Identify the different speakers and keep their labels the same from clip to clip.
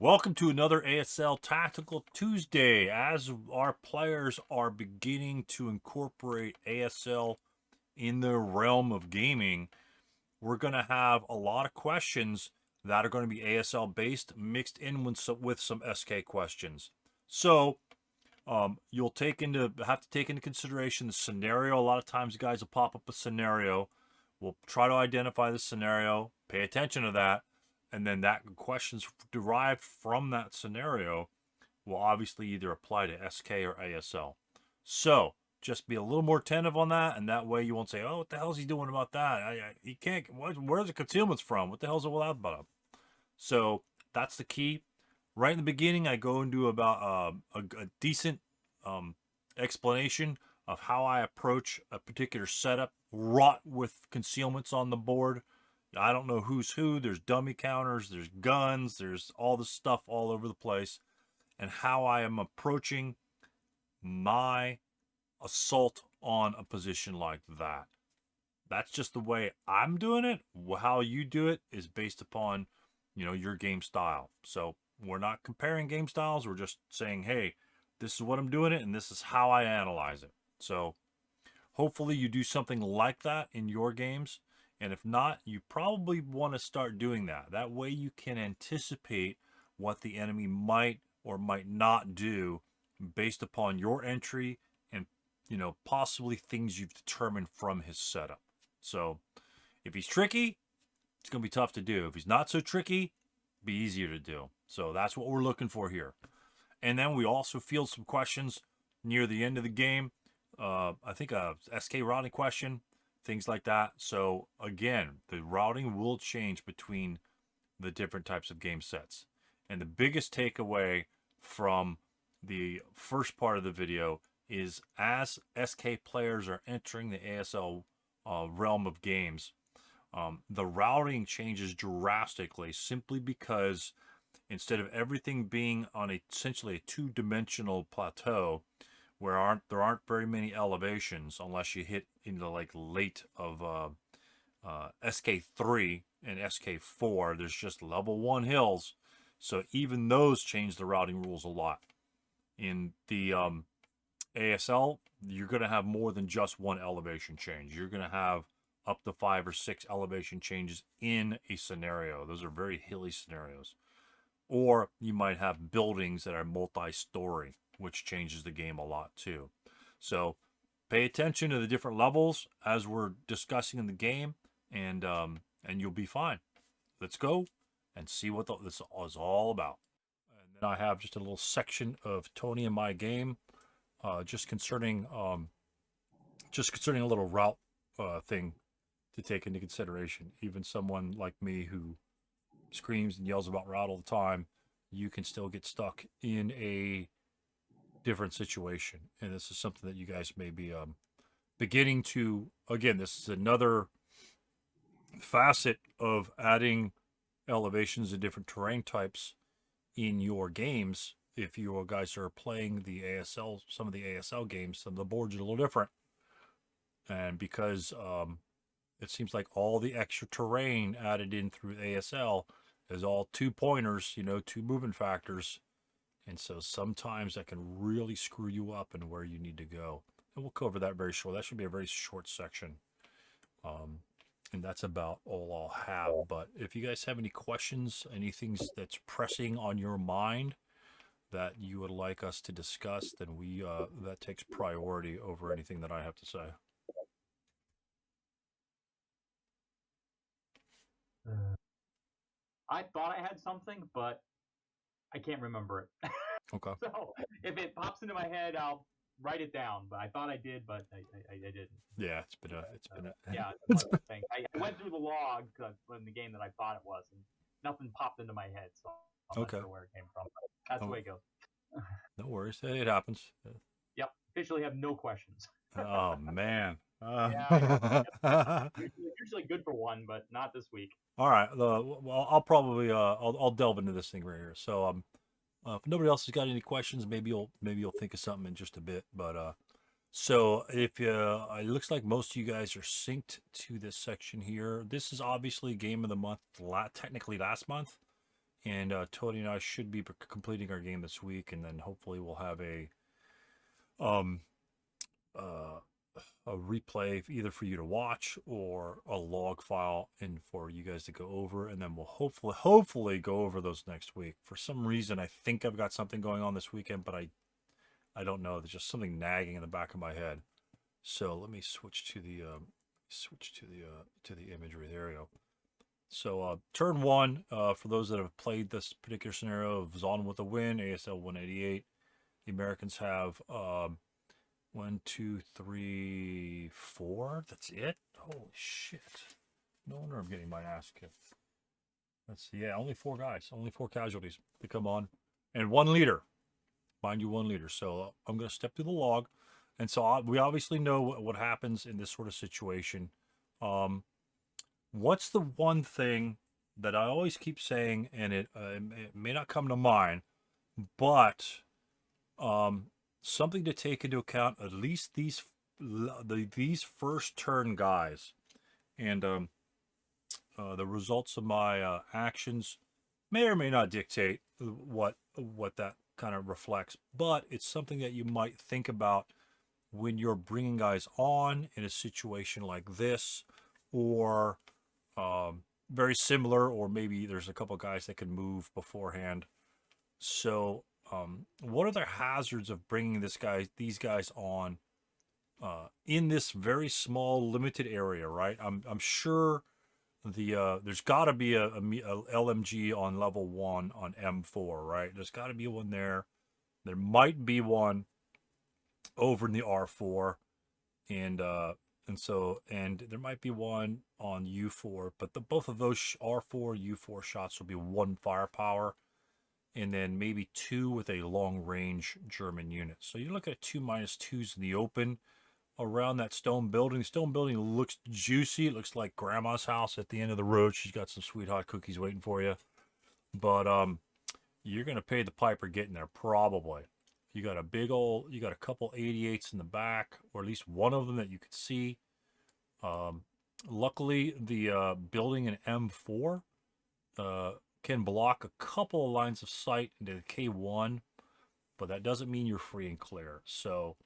Speaker 1: Welcome to another ASL Tactical Tuesday. As our players are beginning to incorporate ASL in the realm of gaming, we're going to have a lot of questions that are going to be ASL based, mixed in with some SK questions. So you'll have to take into consideration the scenario. A lot of times, guys will pop up a scenario. We'll try to identify the scenario, pay attention to that, and then that questions derived from that scenario will obviously either apply to SK or ASL. So just be a little more attentive on that, and that way you won't say, "Oh, what the hell is he doing about that? He can't. Where's the concealments from? What the hell's all that about?" So that's the key. Right in the beginning, I go into about a decent explanation of how I approach a particular setup wrought with concealments on the board. I don't know who's who. There's dummy counters, there's guns, there's all this stuff all over the place, and how I am approaching my assault on a position like that. That's just the way I'm doing it. How you do it is based upon, your game style. So we're not comparing game styles. We're just saying, hey, this is what I'm doing it, and this is how I analyze it. So hopefully you do something like that in your games. And if not, you probably want to start doing that. That way you can anticipate what the enemy might or might not do based upon your entry and, possibly things you've determined from his setup. So if he's tricky, it's going to be tough to do. If he's not so tricky, be easier to do. So that's what we're looking for here. And then we also field some questions near the end of the game. I think a SK routing question, things like that. So again, the routing will change between the different types of game sets. And the biggest takeaway from the first part of the video is as SK players are entering the ASL realm of games, the routing changes drastically simply because instead of everything being on essentially a two-dimensional plateau where there aren't very many elevations unless you hit into like late of SK3 and SK4, there's just level 1 hills. So even those change the routing rules a lot. In the ASL, you're going to have more than just one elevation change. You're going to have up to 5 or 6 elevation changes in a scenario. Those are very hilly scenarios. Or you might have buildings that are multi-story, which changes the game a lot too. So pay attention to the different levels as we're discussing in the game, and you'll be fine. Let's go and see what this is all about. And then I have just a little section of Tony in my game, just concerning a little route thing to take into consideration. Even someone like me who screams and yells about route all the time, you can still get stuck in a different situation. And this is something that you guys may be beginning to, again, this is another facet of adding elevations and different terrain types in your games. If you guys are playing the ASL, some of the ASL games, some of the boards are a little different. And because it seems like all the extra terrain added in through ASL is all 2 pointers, 2 movement factors. And so sometimes that can really screw you up in where you need to go. And we'll cover that very short. That should be a very short section. And that's about all I'll have. But if you guys have any questions, anything that's pressing on your mind that you would like us to discuss, then that takes priority over anything that I have to say.
Speaker 2: I thought I had something, but I can't remember it.
Speaker 1: Okay.
Speaker 2: So if it pops into my head, I'll write it down. But I thought I did, but I didn't.
Speaker 1: Yeah, it's been
Speaker 2: Yeah, it's one of those things. I went through the log in the game that I thought it was, and nothing popped into my head, so I'm not
Speaker 1: okay.
Speaker 2: sure where it came from. But that's the way it goes.
Speaker 1: No worries. It happens.
Speaker 2: Yep. Officially have no questions.
Speaker 1: Oh man.
Speaker 2: Yeah, usually good for one, but not this week.
Speaker 1: All right. Well, I'll probably I'll delve into this thing right here. So if nobody else has got any questions, maybe you'll think of something in just a bit. But so if it looks like most of you guys are synced to this section here. This is obviously game of the month. Technically last month. And Tony and I should be completing our game this week, and then hopefully we'll have um uh, a replay either for you to watch or a log file and for you guys to go over, and then we'll hopefully go over those next week. For some reason, I think I've got something going on this weekend, but I don't know. There's just something nagging in the back of my head. So let me switch to the imagery. There we go. So turn one, for those that have played this particular scenario of Zon with a win, ASL 188. The Americans have 1, 2, 3, 4. That's it. Holy shit! No wonder I'm getting my ass kicked. Let's see. Yeah, only 4 guys, only 4 casualties to come on, and 1 leader. Mind you, 1 leader. So I'm going to step through the log, and so we obviously know what happens in this sort of situation. What's the one thing that I always keep saying, and it may not come to mind, but something to take into account, at least these first turn guys, and the results of my actions may or may not dictate what that kind of reflects, but it's something that you might think about when you're bringing guys on in a situation like this, or very similar, or maybe there's a couple guys that can move beforehand. So what are the hazards of bringing these guys on in this very small limited area, right? I'm sure there's got to be a LMG on level 1 on M4, right? There's got to be one there. There might be one over in the R4, and there might be one on U4, but both of those R4 U4 shots will be 1 firepower, and then maybe 2 with a long range German unit. So you look at 2 -2s in the open around that stone building. The stone building looks juicy. It looks like grandma's house at the end of the road. She's got some sweet hot cookies waiting for you. But you're gonna pay the piper getting there, probably. You got a couple 88s in the back, or at least one of them that you could see. Luckily, the building in M4 can block a couple of lines of sight into the K1, but that doesn't mean you're free and clear. So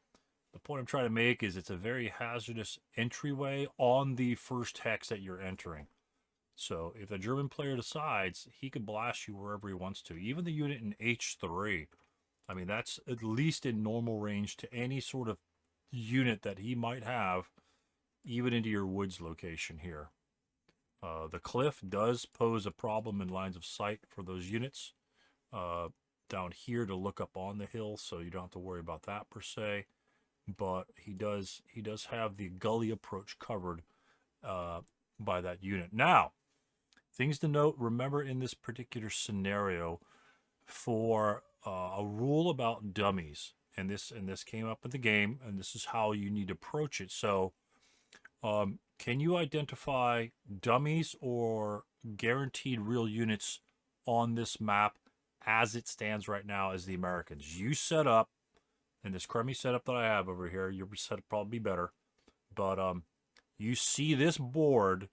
Speaker 1: the point I'm trying to make is it's a very hazardous entryway on the first hex that you're entering. So if the German player decides, he could blast you wherever he wants to. Even the unit in H3, I mean, that's at least in normal range to any sort of unit that he might have, even into your woods location here. The cliff does pose a problem in lines of sight for those units down here to look up on the hill, so you don't have to worry about that per se. But he does have the gully approach covered by that unit. Now, things to note, remember in this particular scenario, for a rule about dummies, and this came up in the game, and this is how you need to approach it. So can you identify dummies or guaranteed real units on this map as it stands right now as the Americans? You set up, and this crummy setup that I have over here, your setup probably be better, but you see this board,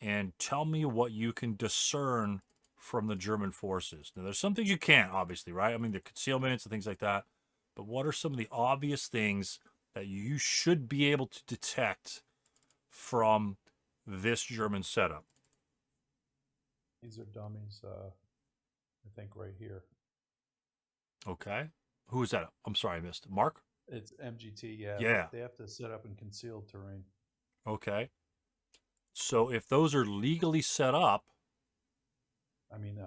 Speaker 1: and tell me what you can discern from the German forces. Now, there's some things you can't, obviously, right? I mean, the concealments and things like that, but what are some of the obvious things that you should be able to detect from this German setup?
Speaker 3: These are dummies, I think right here.
Speaker 1: Okay. Who is that? I'm sorry, I missed it. Mark?
Speaker 3: It's MGT, yeah.
Speaker 1: Yeah.
Speaker 3: They have to set up in concealed terrain.
Speaker 1: Okay. So if those are legally set up.
Speaker 3: I mean,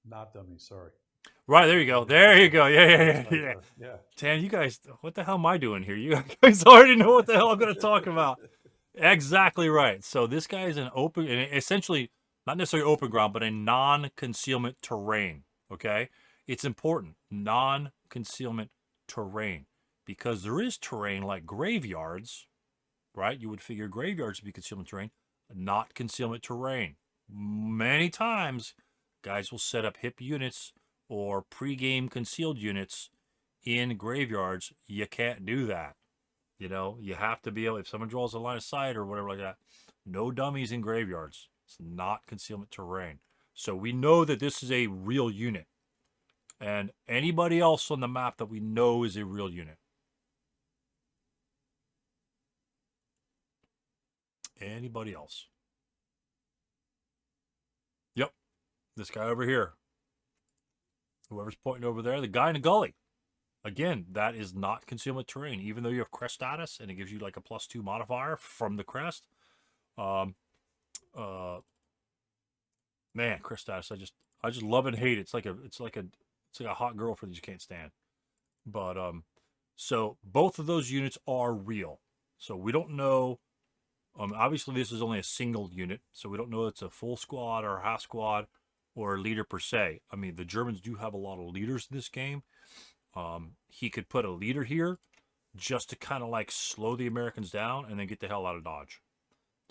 Speaker 3: not dummies, sorry.
Speaker 1: Right, there you go. There you go. Yeah. Damn, you guys, what the hell am I doing here? You guys already know what the hell I'm going to talk about. Exactly right. So this guy is an open, essentially, not necessarily open ground, but a non-concealment terrain, okay? It's important, non-concealment terrain, because there is terrain like graveyards, right? You would figure graveyards would be concealment terrain, not concealment terrain. Many times, guys will set up hip units or pre-game concealed units in graveyards. You can't do that. You know, you have to be able, if someone draws a line of sight or whatever like that, no dummies in graveyards. It's not concealment terrain. So we know that this is a real unit. And anybody else on the map that we know is a real unit? Anybody else? Yep. This guy over here. Whoever's pointing over there, the guy in the gully. Again, that is not concealment terrain, even though you have crest status and it gives you like a +2 modifier from the crest. Man, crest status, I just love and hate it. It's like a hot girlfriend you can't stand. But so both of those units are real. So we don't know. Obviously this is only a single unit, so we don't know if it's a full squad or a half squad or a leader per se. I mean, the Germans do have a lot of leaders in this game. He could put a leader here just to kind of like slow the Americans down and then get the hell out of Dodge,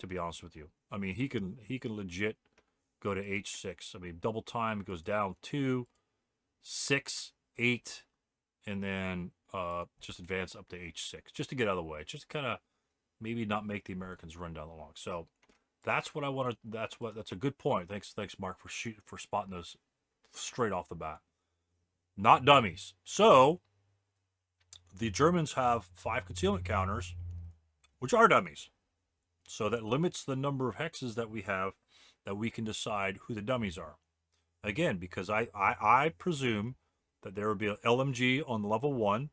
Speaker 1: to be honest with you. I mean, he can legit go to H6. I mean, double time goes down 2, 6, 8, and then just advance up to H6 just to get out of the way, just to kind of maybe not make the Americans run down the long. So that's what I want to. That's a good point. Thanks, Mark, for spotting those straight off the bat. Not dummies. So the Germans have 5 concealment counters, which are dummies. So that limits the number of hexes that we have that we can decide who the dummies are. Again, because I presume that there would be an LMG on level 1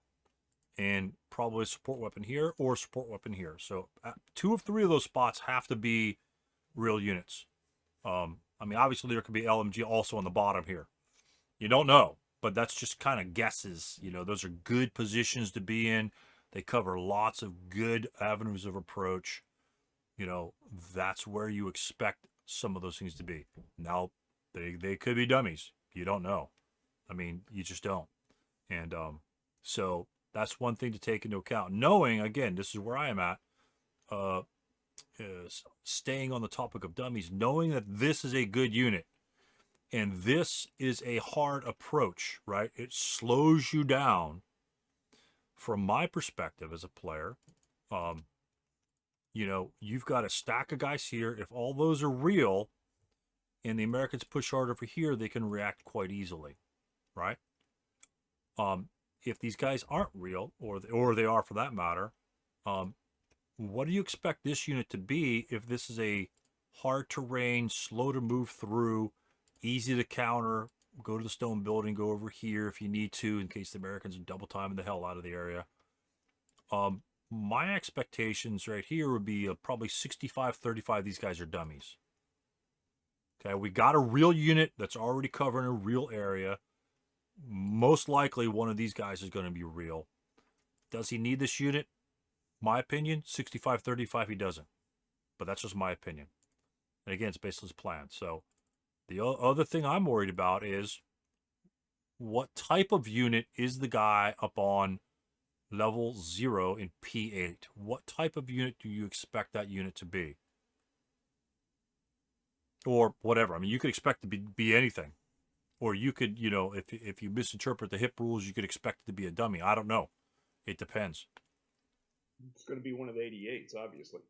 Speaker 1: and probably a support weapon here or a support weapon here. So 2 of 3 of those spots have to be real units. I mean, obviously there could be LMG also on the bottom here. You don't know, but that's just kind of guesses. You know, those are good positions to be in. They cover lots of good avenues of approach. You know, that's where you expect some of those things to be. Now, they could be dummies. You don't know. I mean, you just don't. And so that's one thing to take into account. Knowing, again, this is where I am at, staying on the topic of dummies, knowing that this is a good unit and this is a hard approach, right? It slows you down. From my perspective as a player, you know, you've got a stack of guys here. If all those are real and the Americans push hard over here, they can react quite easily, right? If these guys aren't real, or they are for that matter, what do you expect this unit to be if this is a hard terrain, slow to move through, easy to counter, go to the stone building, go over here if you need to in case the Americans are double timing the hell out of the area. My expectations right here would be probably 65-35. These guys are dummies. Okay, we got a real unit that's already covering a real area. Most likely one of these guys is going to be real. Does he need this unit? My opinion, 65-35, he doesn't. But that's just my opinion. And again, it's based on his plan. So the other thing I'm worried about is what type of unit is the guy up on level 0 in P8? What type of unit do you expect that unit to be? Or whatever. I mean, you could expect it to be anything. Or you could, you know, if you misinterpret the hip rules, you could expect it to be a dummy. I don't know. It depends.
Speaker 4: It's going to be one of the 88s, obviously.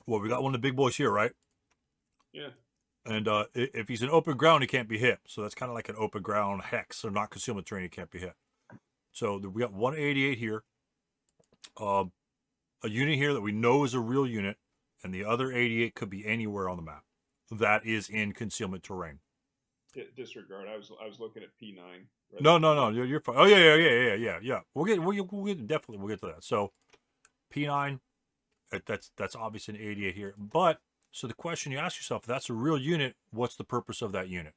Speaker 1: Well, we got one of the big boys here, right?
Speaker 4: Yeah.
Speaker 1: And if he's in open ground, he can't be hit. So that's kind of like an open ground hex. So not concealment terrain, he can't be hit. So we got 188 here. A unit here that we know is a real unit. And the other 88 could be anywhere on the map. That is in concealment terrain.
Speaker 4: Disregard. I was looking at P9. Right?
Speaker 1: No. You're fine. Oh yeah. We'll get definitely we'll get to that. So P9, that's obviously an 88 here. But so the question you ask yourself, if that's a real unit, what's the purpose of that unit?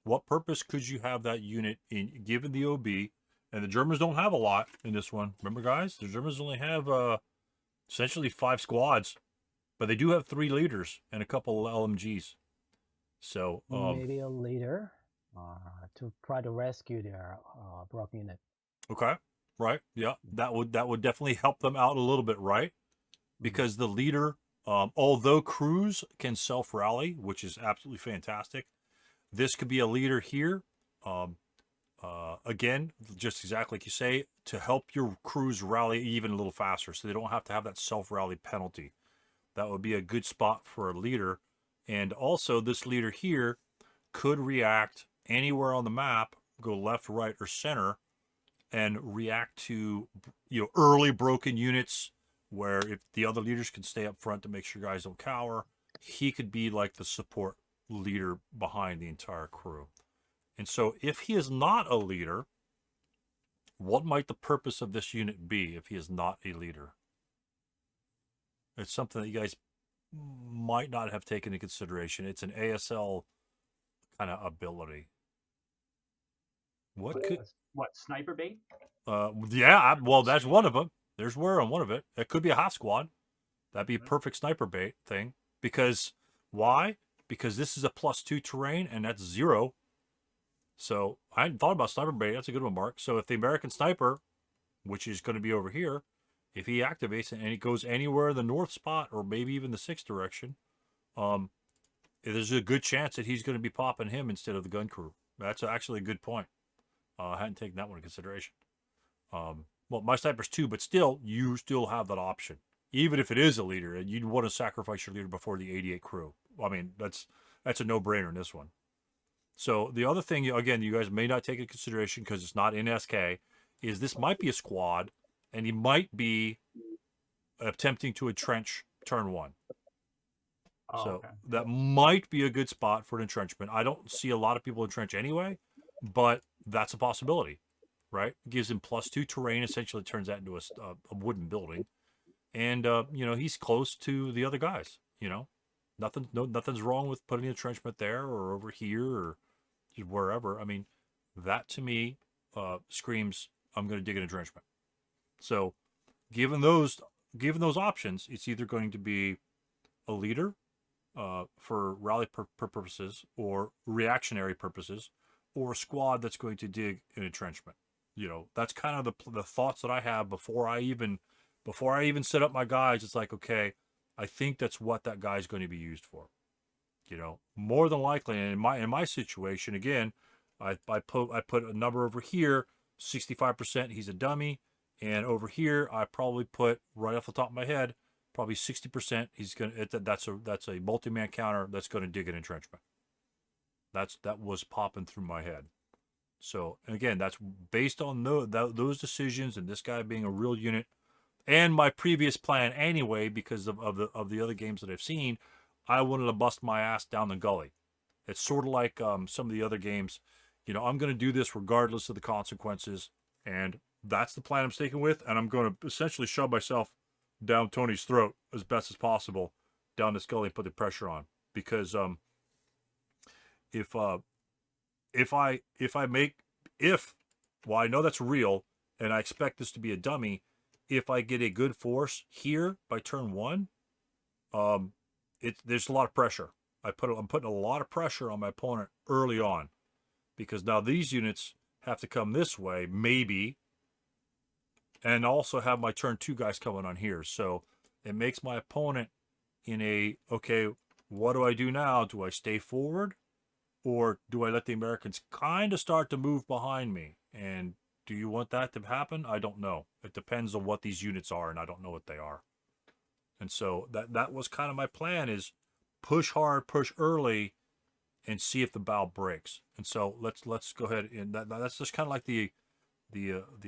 Speaker 1: What purpose could you have that unit in given the OB? And the Germans don't have a lot in this one. Remember, guys, the Germans only have essentially 5 squads, but they do have 3 leaders and a couple of LMGs. So
Speaker 5: maybe a leader to try to rescue their broken unit.
Speaker 1: Okay, right, yeah, that would definitely help them out a little bit, right? Because the leader, although crews can self-rally, which is absolutely fantastic, this could be a leader here. Again, just exactly like you say, to help your crews rally even a little faster, so they don't have to have that self-rally penalty. That would be a good spot for a leader. And also, this leader here could react anywhere on the map, go left, right, or center, and react to early broken units where if the other leaders can stay up front to make sure guys don't cower, he could be like the support leader behind the entire crew. And so if he is not a leader, what might the purpose of this unit be if he is not a leader? It's something that you guys might not have taken into consideration. It's an ASL kind of ability. What could...
Speaker 2: What, sniper bait?
Speaker 1: Yeah, well, that's one of them. There's where on one of it. It could be a half squad. That'd be a perfect sniper bait thing. Because why? Because this is a +2 terrain, and that's 0. So I hadn't thought about sniper bait. That's a good one, Mark. So if the American sniper, which is going to be over here, if he activates it and he goes anywhere in the north spot or maybe even the 6th direction, there's a good chance that he's going to be popping him instead of the gun crew. That's actually a good point. I hadn't taken that one into consideration. Well, my sniper's 2, but still, you still have that option. Even if it is a leader, and you'd want to sacrifice your leader before the 88 crew. I mean, that's a no-brainer in this one. So the other thing, again, you guys may not take into consideration because it's not in SK, is this might be a squad, and he might be attempting to entrench turn 1.
Speaker 2: Oh,
Speaker 1: so
Speaker 2: okay.
Speaker 1: that might be a good spot for an entrenchment. I don't see a lot of people entrench anyway, but that's a possibility, right? Gives him +2 terrain, essentially turns that into a wooden building. And, he's close to the other guys, Nothing's wrong with putting an entrenchment there or over here or just wherever. I mean, that to me screams, I'm going to dig an entrenchment. So given those options, it's either going to be a leader for rally purposes or reactionary purposes, or a squad that's going to dig an entrenchment. That's kind of the thoughts that I have before I even set up my guys. It's like, okay, I think that's what that guy's going to be used for. More than likely, and in my situation, again, I put a number over here, 65%. He's a dummy, and over here I probably put right off the top of my head, probably 60%. He's gonna. That's a multi-man counter that's going to dig an entrenchment. That was popping through my head. So again, that's based on those decisions and this guy being a real unit, and my previous plan anyway, because of the other games that I've seen. I wanted to bust my ass down the gully. It's sort of like some of the other games. I'm going to do this regardless of the consequences, and that's the plan I'm sticking with. And I'm going to essentially shove myself down Tony's throat as best as possible down this gully and put the pressure on. Because well, I know that's real, and I expect this to be a dummy. If I get a good force here by turn 1, there's a lot of pressure. I'm putting a lot of pressure on my opponent early on, because now these units have to come this way, maybe, and also have my turn 2 guys coming on here. So it makes my opponent in okay, what do I do now? Do I stay forward, or do I let the Americans kind of start to move behind me? And do you want that to happen? I don't know. It depends on what these units are, and I don't know what they are. And so that was kind of my plan, is push hard, push early, and see if the bow breaks. And so let's go ahead, and that's just kind of like the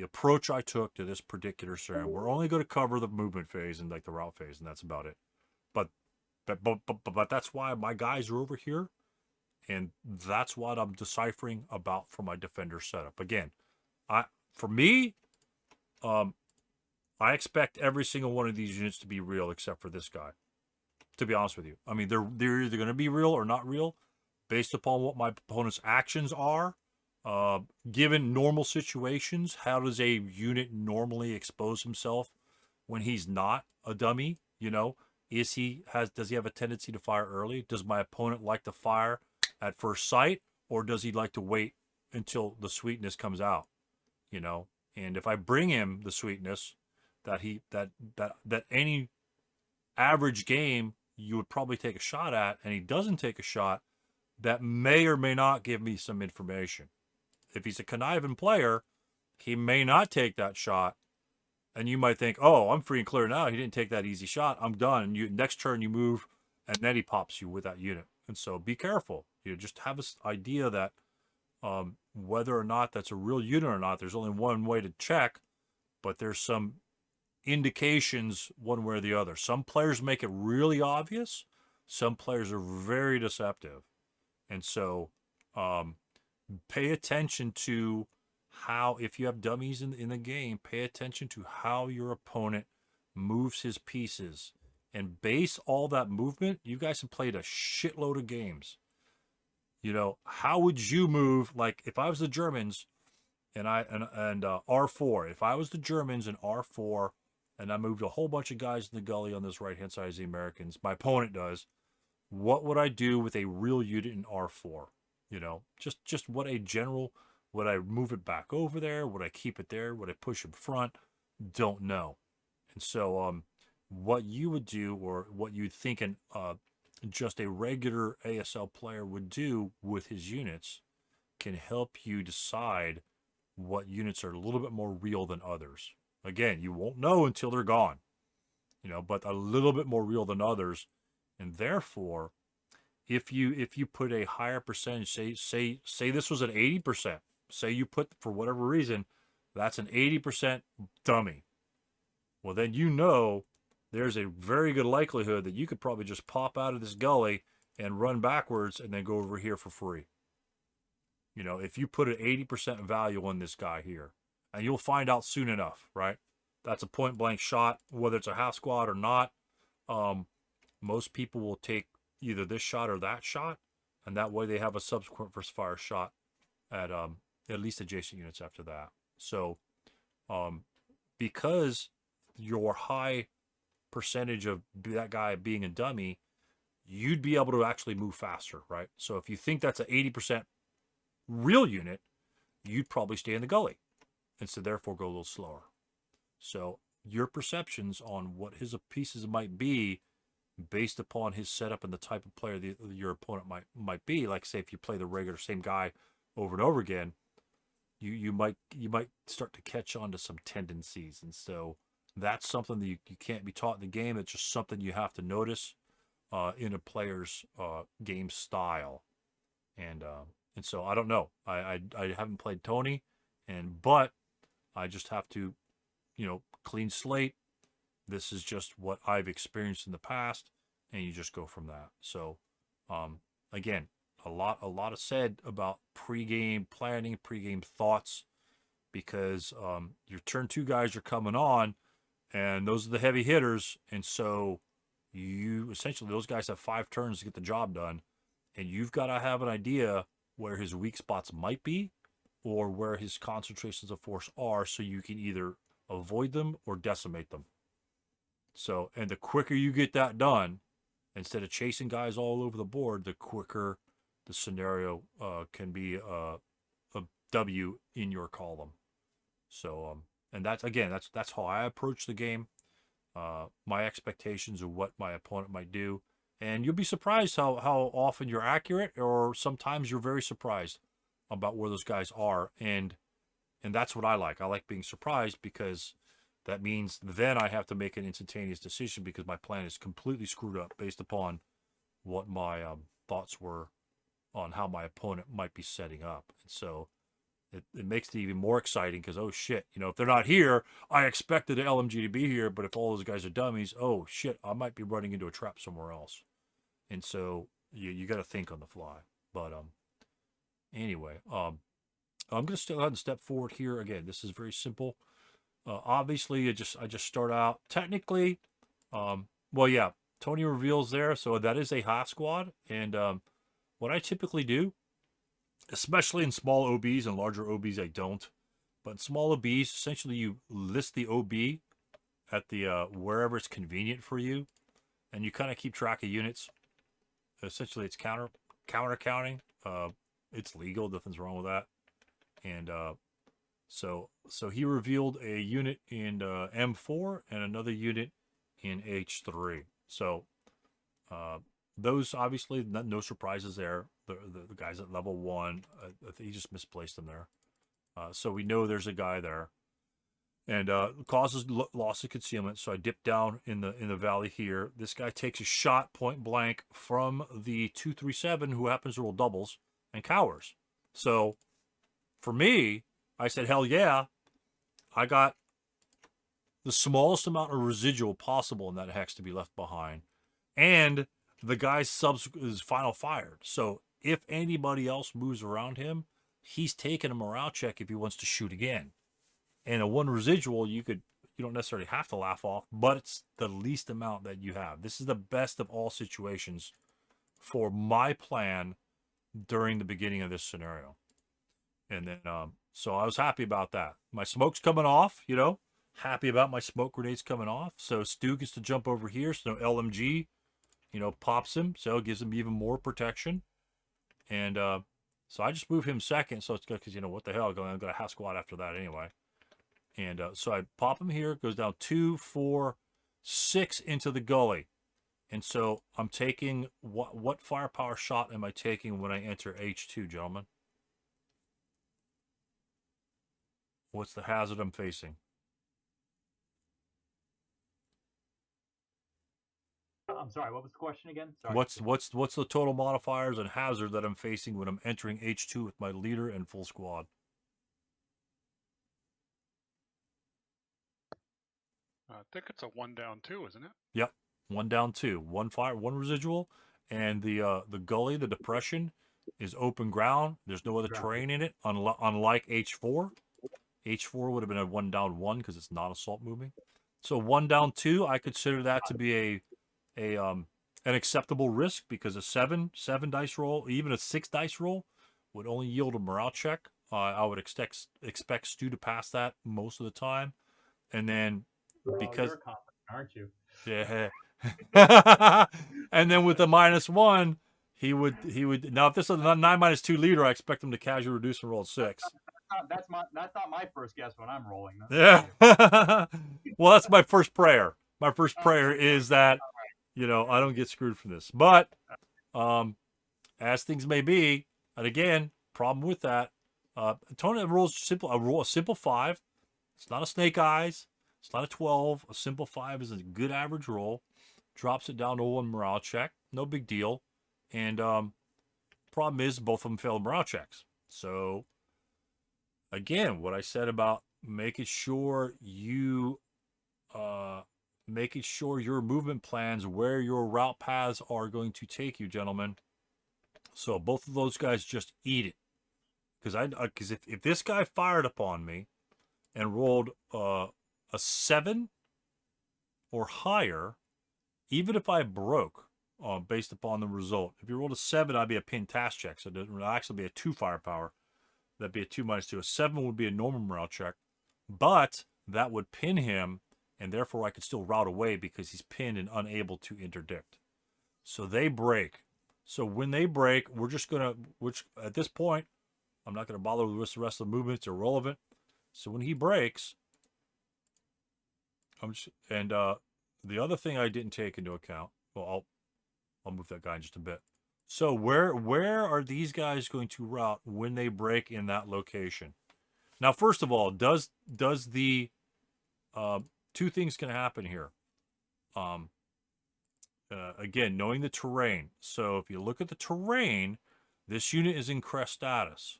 Speaker 1: approach I took to this particular scenario. We're only going to cover the movement phase and like the route phase, and that's about it. But that's why my guys are over here, and that's what I'm deciphering about for my defender setup. Again, for me, I expect every single one of these units to be real except for this guy, to be honest with you. I mean, they're either going to be real or not real based upon what my opponent's actions are. Given normal situations, how does a unit normally expose himself when he's not a dummy? Does he have a tendency to fire early? Does my opponent like to fire at first sight, or does he like to wait until the sweetness comes out? And if I bring him the sweetness that any average game you would probably take a shot at, and he doesn't take a shot, that may or may not give me some information. If he's a conniving player, he may not take that shot, and you might think, oh, I'm free and clear now. He didn't take that easy shot. I'm done. And next turn you move and then he pops you with that unit. And so be careful. You know, just have this idea that whether or not that's a real unit or not, there's only one way to check, but there's some indications one way or the other. Some players make it really obvious. Some players are very deceptive. And so pay attention to how, if you have dummies in the game, pay attention to how your opponent moves his pieces. And base all that movement. You guys have played a shitload of games. You know, how would you move? Like if I was the Germans and R4, if I was the Germans and R4 and I moved a whole bunch of guys in the gully on this right-hand side as the Americans, my opponent does, what would I do with a real unit in R4? You know, just what a general, would I move it back over there? Would I keep it there? Would I push in front? Don't know. And so, what you would do, or what you'd think just a regular ASL player would do with his units, can help you decide what units are a little bit more real than others. Again, you won't know until they're gone, you know, but a little bit more real than others. And therefore, if you put a higher percentage, say this was an 80%, say you put, for whatever reason, that's an 80% dummy. Well, then you know there's a very good likelihood that you could probably just pop out of this gully and run backwards and then go over here for free. You know, if you put an 80% value on this guy here, and you'll find out soon enough, right? That's a point blank shot, whether it's a half squad or not. Most people will take either this shot or that shot, and that way they have a subsequent first fire shot at least adjacent units after that. So, because your high percentage of that guy being a dummy, you'd be able to actually move faster, right? So if you think that's an 80% real unit, you'd probably stay in the gully and so therefore go a little slower. So your perceptions on what his pieces might be based upon his setup and the type of player your opponent might be, like say if you play the regular same guy over and over again, you might start to catch on to some tendencies. And so that's something that you can't be taught in the game. It's just something you have to notice in a player's game style. And so I don't know. I haven't played Tony, but I just have to, you know, clean slate. This is just what I've experienced in the past, and you just go from that. So again, a lot is said about pre-game planning, pre-game thoughts, because your turn 2 guys are coming on, and those are the heavy hitters, and so you essentially, those guys have 5 turns to get the job done, and you've got to have an idea where his weak spots might be or where his concentrations of force are, so you can either avoid them or decimate them. So, and the quicker you get that done, instead of chasing guys all over the board, the quicker the scenario can be a W in your column. So, and that's, again, that's how I approach the game. My expectations of what my opponent might do. And you'll be surprised how often you're accurate, or sometimes you're very surprised about where those guys are. And that's what I like. I like being surprised, because that means then I have to make an instantaneous decision, because my plan is completely screwed up based upon what my thoughts were on how my opponent might be setting up. And so it makes it even more exciting, because, oh shit, you know, if they're not here, I expected the LMG to be here, but if all those guys are dummies, oh shit, I might be running into a trap somewhere else. And so you got to think on the fly. But anyway, I'm going to still go ahead and step forward here. Again, this is very simple. Obviously, I just start out technically. Well, yeah, Tony reveals there, so that is a half squad. And what I typically do, especially in small OBs, and larger OBs I don't, but in small OBs, essentially you list the OB at the wherever it's convenient for you, and you kind of keep track of units. Essentially, it's counter counting. It's legal. Nothing's wrong with that. And so he revealed a unit in M4 and another unit in H3. So those, obviously, no surprises there. The guys at level 1, I think he just misplaced them there. So we know there's a guy there. and causes loss of concealment. So I dip down in the valley here. This guy takes a shot point blank from the 237, who happens to roll doubles, and cowers. So for me, I said, hell yeah, I got the smallest amount of residual possible in that hex to be left behind, and the guy's is final fired. So if anybody else moves around him, he's taking a morale check if he wants to shoot again. And a 1 residual, you don't necessarily have to laugh off, but it's the least amount that you have. This is the best of all situations for my plan during the beginning of this scenario. And then, so I was happy about that. My smoke's coming off, happy about my smoke grenades coming off. So Stu gets to jump over here. So LMG, pops him. So it gives him even more protection. And so I just move him second. So it's good because, what the hell, I'm going to half squad after that anyway. And so I pop him here. Goes down 2, 4, 6 into the gully. And so I'm taking, what firepower shot am I taking when I enter H2, gentlemen? What's the hazard I'm facing?
Speaker 2: I'm sorry, what was the question again? Sorry.
Speaker 1: What's the total modifiers and hazard that I'm facing when I'm entering H2 with my leader and full squad?
Speaker 6: I think it's a 1 down 2, isn't it?
Speaker 1: Yep, 1 down 2, 1 fire, 1 residual, and the gully, the depression, is open ground. There's no other terrain in it, unlike H4. H4 would have been a 1 down 1 because it's not assault moving. So 1 down 2, I consider that to be an acceptable risk, because a 7 dice roll, even a 6 dice roll, would only yield a morale check. I would expect Stu to pass that most of the time, and then because
Speaker 2: you're confident, aren't you?
Speaker 1: yeah, and then with the -1, he would now if this is a 9-2 leader, I expect him to casually reduce and roll 6.
Speaker 2: That's not my first guess when I'm rolling.
Speaker 1: Yeah. Well, that's my first prayer. My first prayer is that, I don't get screwed from this. But as things may be, and again, problem with that, Tony rolls simple. I roll a simple 5. It's not a snake eyes. It's not a 12. A simple 5 is a good average roll. Drops it down to 1 morale check. No big deal. And problem is both of them failed morale checks. So again, what I said about making sure your movement plans, where your route paths are going to take you, gentlemen. So both of those guys just eat it, because if this guy fired upon me and rolled a 7 or higher, even if I broke based upon the result, if you rolled a 7, I'd be a pin task check, so it would actually be a 2 firepower. That'd be a 2-2. A 7 would be a normal morale check, but that would pin him, and therefore I could still route away because he's pinned and unable to interdict. So they break. So when they break, we're just gonna, which at this point, I'm not gonna bother with the rest of the movement. It's irrelevant. So when he breaks, the other thing I didn't take into account. Well, I'll move that guy in just a bit. So where are these guys going to route when they break in that location? Now, first of all, does the 2 things can happen here. Again, knowing the terrain. So if you look at the terrain, this unit is in crest status.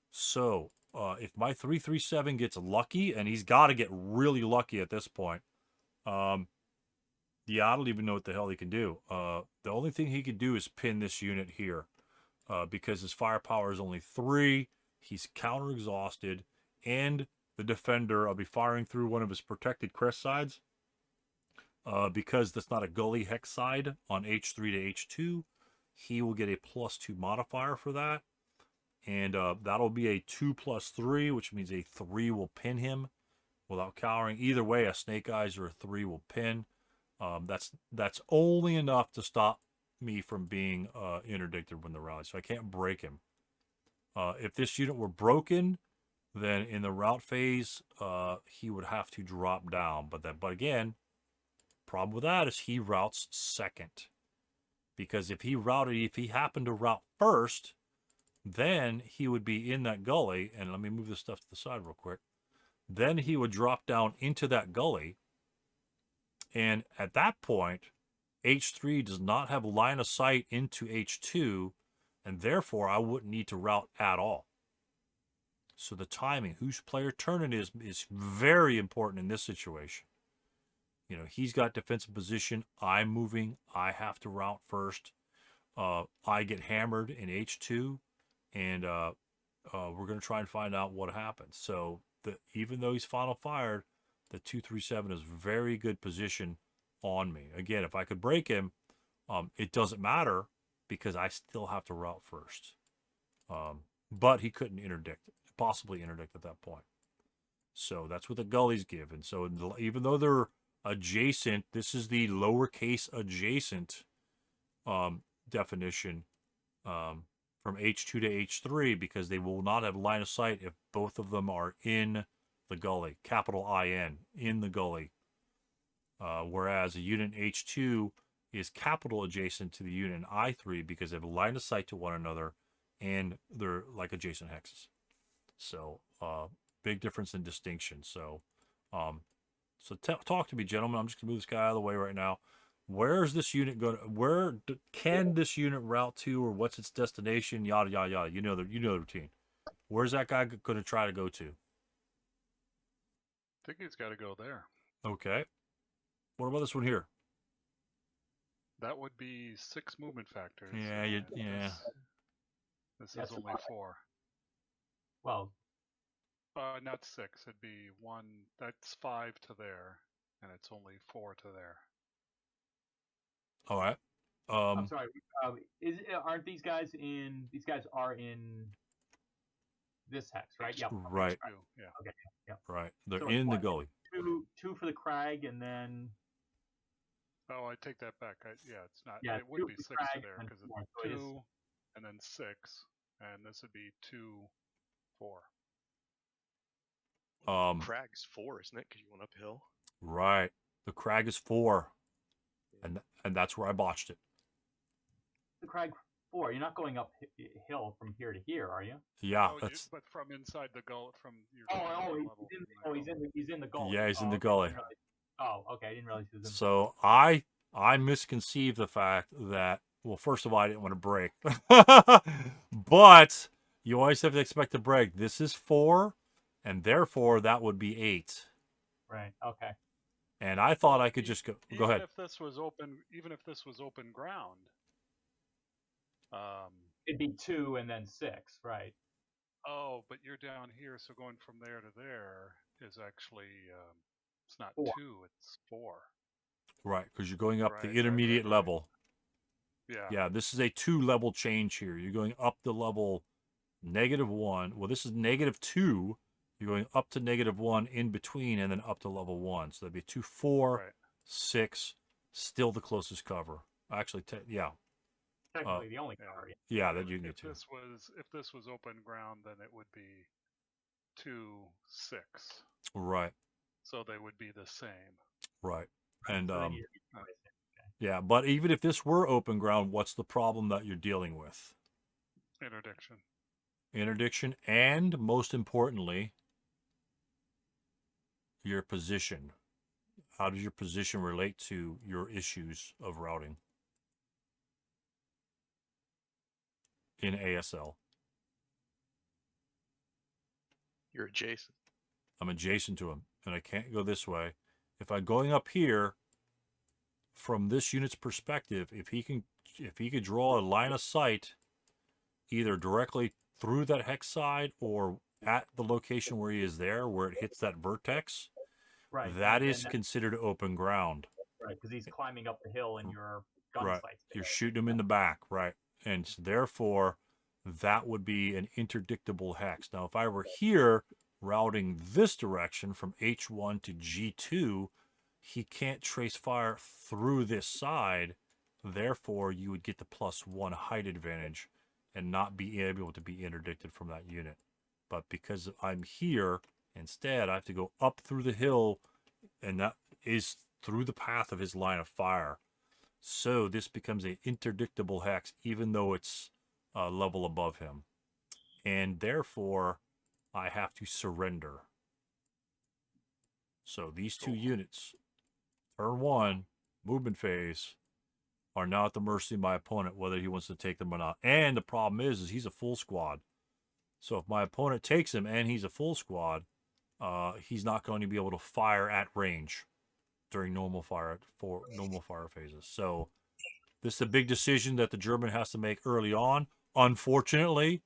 Speaker 1: So if my 337 gets lucky, and he's got to get really lucky at this point, I don't even know what the hell he can do. The only thing he can do is pin this unit here, because his firepower is only 3. He's counter exhausted, and the defender, I'll be firing through one of his protected crest sides, because that's not a gully hex side on H3 to H2. He will get a +2 modifier for that, and that'll be a 2 + 3, which means a 3 will pin him without cowering. Either way, a snake eyes or a 3 will pin. That's only enough to stop me from being interdicted when the rally, so I can't break him. If this unit were broken, then in the route phase, he would have to drop down. But again, problem with that is he routes second, because if he happened to route first, then he would be in that gully. And let me move this stuff to the side real quick. Then he would drop down into that gully. And at that point, H3 does not have line of sight into H2, and therefore I wouldn't need to route at all. So the timing, whose player turn it is very important in this situation. You know, he's got defensive position. I'm moving. I have to route first. I get hammered in H2, and we're going to try and find out what happens. So even though he's final fired, the 2-3-7 is very good position on me. Again, if I could break him, it doesn't matter because I still have to route first. But he couldn't possibly interdict at that point. So that's what the gullies give. And so even though they're adjacent, this is the lowercase adjacent definition from H2 to H3 because they will not have line of sight if both of them are in the gully, capital IN, in the gully. Whereas a unit H2 is capital adjacent to the unit in I3 because they have a line of sight to one another and they're like adjacent hexes. So big difference in distinction. So talk to me, gentlemen. I'm just gonna move this guy out of the way right now. Where is this unit going? Where can this unit route to, or what's its destination? Yada yada yada. You know the routine. Where's that guy going to try to go to?
Speaker 6: I think he's got to go there.
Speaker 1: Okay. What about this one here?
Speaker 6: That would be 6 movement factors.
Speaker 1: Yeah, yeah.
Speaker 6: This
Speaker 2: That's
Speaker 6: is only 4.
Speaker 2: Well,
Speaker 6: Not 6. It'd be 1. That's 5 to there, and it's only 4 to there.
Speaker 1: All right.
Speaker 2: I'm sorry. Aren't these guys in? These guys are in this hex, right? Yeah.
Speaker 1: Right.
Speaker 6: Yeah.
Speaker 2: Okay. Yeah.
Speaker 1: Right. They're
Speaker 2: So
Speaker 1: in the
Speaker 2: what?
Speaker 1: gully.
Speaker 2: Two for the crag, and then
Speaker 6: Oh, I take that back. It's not.
Speaker 2: Yeah,
Speaker 6: it would
Speaker 2: 2
Speaker 6: be
Speaker 2: for
Speaker 6: 6 to
Speaker 2: crag
Speaker 6: there
Speaker 2: and
Speaker 6: because
Speaker 2: 4,
Speaker 6: it's
Speaker 2: so it is-
Speaker 6: 2 and then 6, and this would be 2, 4.
Speaker 7: Crag's 4, isn't it? Because you went uphill.
Speaker 1: Right. The crag is 4, and that's where I botched it.
Speaker 2: the crag 4. You're not going up hill from here to here, are you?
Speaker 1: Yeah,
Speaker 6: Oh,
Speaker 1: that's
Speaker 6: but from inside the gully, from your
Speaker 2: He's in the gully.
Speaker 1: Yeah, he's in the
Speaker 2: Okay,
Speaker 1: gully.
Speaker 2: I didn't realize- Oh, okay. I didn't realize he was in.
Speaker 1: So I misconceived the fact that, well, first of all, I didn't want to break, but you always have to expect a break. This is 4, and therefore that would be 8.
Speaker 2: Right. Okay.
Speaker 1: And I thought I could just go ahead.
Speaker 6: Even if this was open ground,
Speaker 2: It'd be 2 and then 6, right?
Speaker 6: Oh, but you're down here, so going from there to there is actually it's not
Speaker 2: 4.
Speaker 6: 2, it's 4.
Speaker 1: Right, because you're going up
Speaker 6: Right,
Speaker 1: the
Speaker 6: right,
Speaker 1: intermediate
Speaker 6: right.
Speaker 1: level.
Speaker 6: Yeah.
Speaker 1: Yeah, this is a 2-level change here. You're going up the level -1. Well, this is -2. You're going up to -1 in between, and then up to level 1. So that'd be 2, 4,
Speaker 6: Right.
Speaker 1: 6. Still the closest cover. Actually, yeah.
Speaker 2: Technically, the only cover. Yeah.
Speaker 1: Yeah, that you can get
Speaker 6: If
Speaker 1: to.
Speaker 6: this was open ground, then it would be 2, 6.
Speaker 1: Right,
Speaker 6: So they would be the same.
Speaker 1: right. And
Speaker 2: So then you're-
Speaker 1: yeah, but even if this were open ground, what's the problem that you're dealing with?
Speaker 6: Interdiction.
Speaker 1: Interdiction, and most importantly, your position. How does your position relate to your issues of routing in ASL?
Speaker 7: You're adjacent.
Speaker 1: I'm adjacent to him, and I can't go this way. If I'm going up here, from this unit's perspective, if he could draw a line of sight, either directly through that hex side or at the location where he is there, where it hits that vertex,
Speaker 2: Right.
Speaker 1: that
Speaker 2: and
Speaker 1: is considered open ground.
Speaker 2: right because he's climbing up the hill and your gun
Speaker 1: Right.
Speaker 2: sights.
Speaker 1: You're shooting him in the back, right? And so therefore, that would be an interdictable hex. Now, if I were here routing this direction from H1 to G2, he can't trace fire through this side. Therefore, you would get the +1 height advantage and not be able to be interdicted from that unit. But because I'm here, instead, I have to go up through the hill, and that is through the path of his line of fire. So this becomes an interdictable hex, even though it's a level above him. And therefore, I have to surrender. So these two units, turn 1, movement phase, are now at the mercy of my opponent, whether he wants to take them or not. And the problem is he's a full squad. So if my opponent takes him and he's a full squad, he's not going to be able to fire at range during normal fire phases. So this is a big decision that the German has to make early on. Unfortunately,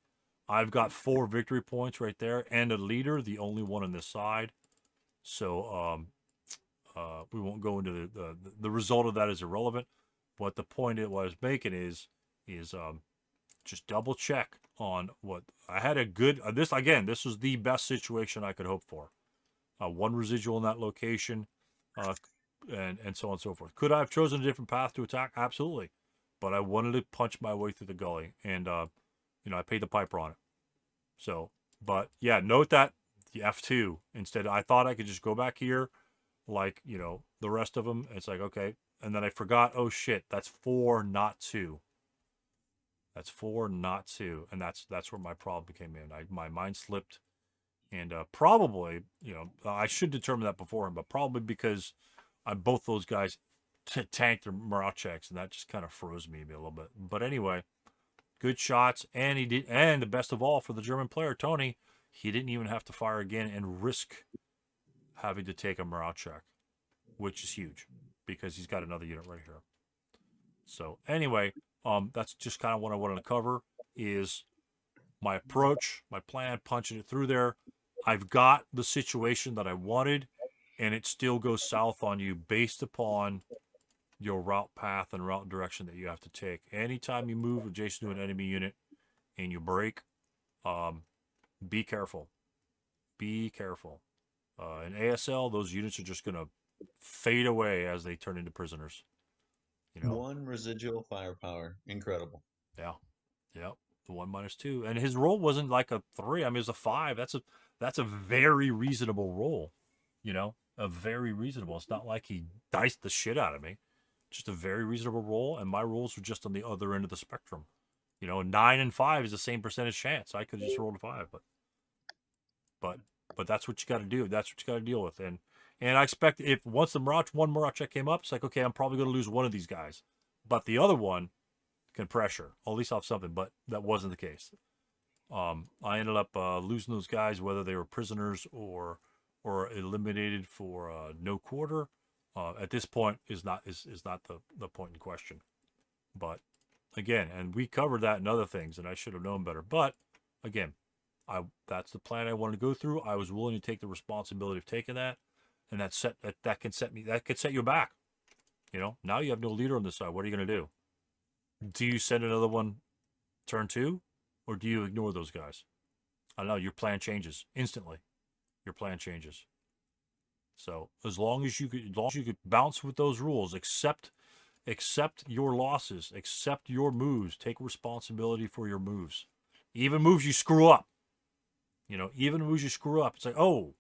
Speaker 1: I've got 4 victory points right there and a leader, the only one on this side. So we won't go into the result of that is irrelevant. But the point I was making is just double check on what I had a good this was the best situation I could hope for. 1 residual in that location, and so on and so forth. Could I have chosen a different path to attack? Absolutely, but I wanted to punch my way through the gully, and I paid the piper on it. So, but yeah, note that the F2 instead. I thought I could just go back here, like the rest of them. It's like okay, and then I forgot. Oh shit, that's 4, not 2. That's 4, not 2, and that's where my problem came in. My mind slipped, and probably I should determine that beforehand, but probably because both those guys tanked their morale checks, and that just kind of froze me a little bit. But anyway, good shots, and he did. And the best of all for the German player Tony, he didn't even have to fire again and risk having to take a morale check, which is huge because he's got another unit right here. So anyway. That's just kind of what I wanted to cover is my approach, my plan, punching it through there. I've got the situation that I wanted, and it still goes south on you based upon your route path and route direction that you have to take. Anytime you move adjacent to an enemy unit and you break, be careful. Be careful. In ASL, those units are just going to fade away as they turn into prisoners.
Speaker 8: 1 residual firepower. Incredible.
Speaker 1: Yeah. Yep. The 1 minus 2. And his roll wasn't like a 3. I mean, it was a 5. That's a very reasonable roll. A very reasonable. It's not like he diced the shit out of me. Just a very reasonable roll. And my rolls were just on the other end of the spectrum. 9 and 5 is the same percentage chance. I could have just rolled a 5, but that's what you got to do. That's what you got to deal with. And I expect if once the one morale check came up, it's like, okay, I'm probably going to lose one of these guys. But the other one can pressure. Or at least I'll have something. But that wasn't the case. I ended up losing those guys, whether they were prisoners or eliminated for no quarter. At this point is not the point in question. But again, and we covered that and other things, and I should have known better. But again, that's the plan I wanted to go through. I was willing to take the responsibility of taking that. And that could set you back. Now you have no leader on this side. What are you going to do? Do you send another one turn 2, or do you ignore those guys? I don't know. Your plan changes instantly. Your plan changes. So as long as you could bounce with those rules, accept your losses, accept your moves, take responsibility for your moves, even moves you screw up. Even moves you screw up. It's like, oh.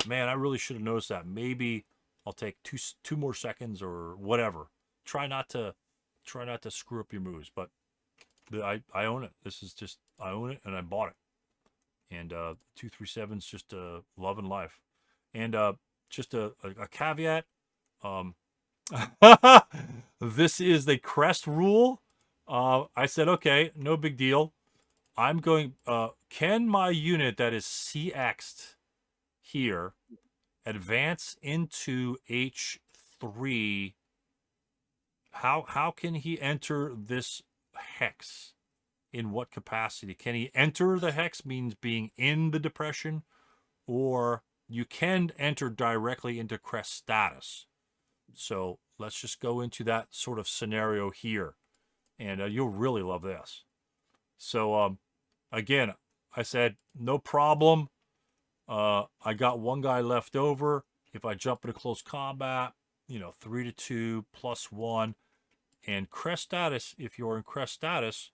Speaker 1: Man, I really should have noticed that. Maybe I'll take two more seconds or whatever. Try not to screw up your moves. But I own it. This is just I own it and I bought it. And 237's just love and life. And just a caveat. This is the crest rule. I said okay, no big deal. I'm going. Can my unit that is CX'd here advance into H3? How can he enter this hex? In what capacity? Can he enter the hex, means being in the depression, or you can enter directly into crest status? So let's just go into that sort of scenario here, and you'll really love this. So again, I said no problem. I got 1 guy left over. If I jump into close combat, 3-2 +1. And crest status, if you're in crest status,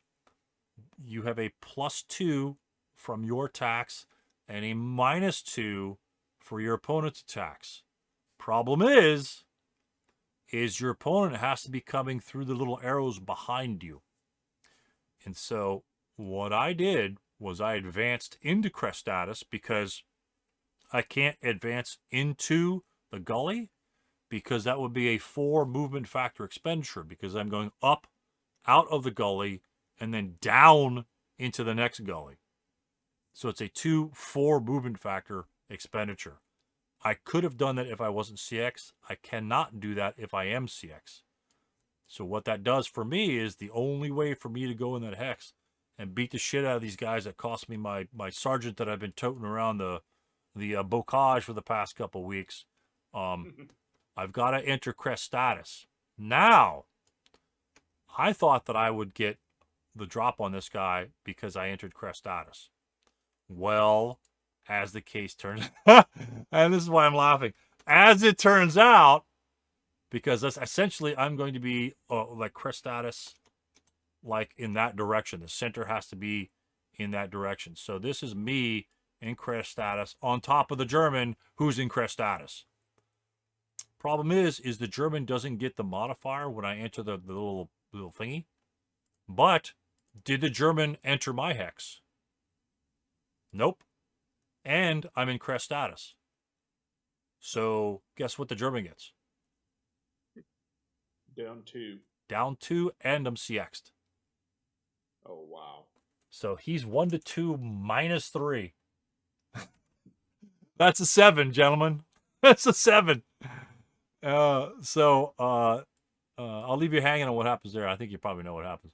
Speaker 1: you have a +2 from your attacks and a -2 for your opponent's attacks. Problem is your opponent has to be coming through the little arrows behind you. And so what I did was I advanced into crest status because I can't advance into the gully, because that would be a 4 movement factor expenditure, because I'm going up out of the gully and then down into the next gully. So it's a 4 movement factor expenditure. I could have done that if I wasn't CX. I cannot do that if I am CX. So what that does for me is the only way for me to go in that hex and beat the shit out of these guys that cost me my sergeant that I've been toting around the bocage for the past couple weeks. I've got to enter crest status. Now, I thought that I would get the drop on this guy because I entered crest status. Well, as the case turns, and this is why I'm laughing. As it turns out, because that's essentially I'm going to be like crest status, like in that direction. The center has to be in that direction. So this is me in crest status on top of the German who's in crest status. Problem is the German doesn't get the modifier when I enter the little thingy. But did the German enter my hex? Nope. And I'm in crest status. So guess what the German gets?
Speaker 4: Down 2.
Speaker 1: Down 2, and I'm CX'd.
Speaker 4: Oh, wow.
Speaker 1: So he's 1 to 2 minus 3. That's a 7, gentlemen. That's a 7. I'll leave you hanging on what happens there. I think you probably know what happens.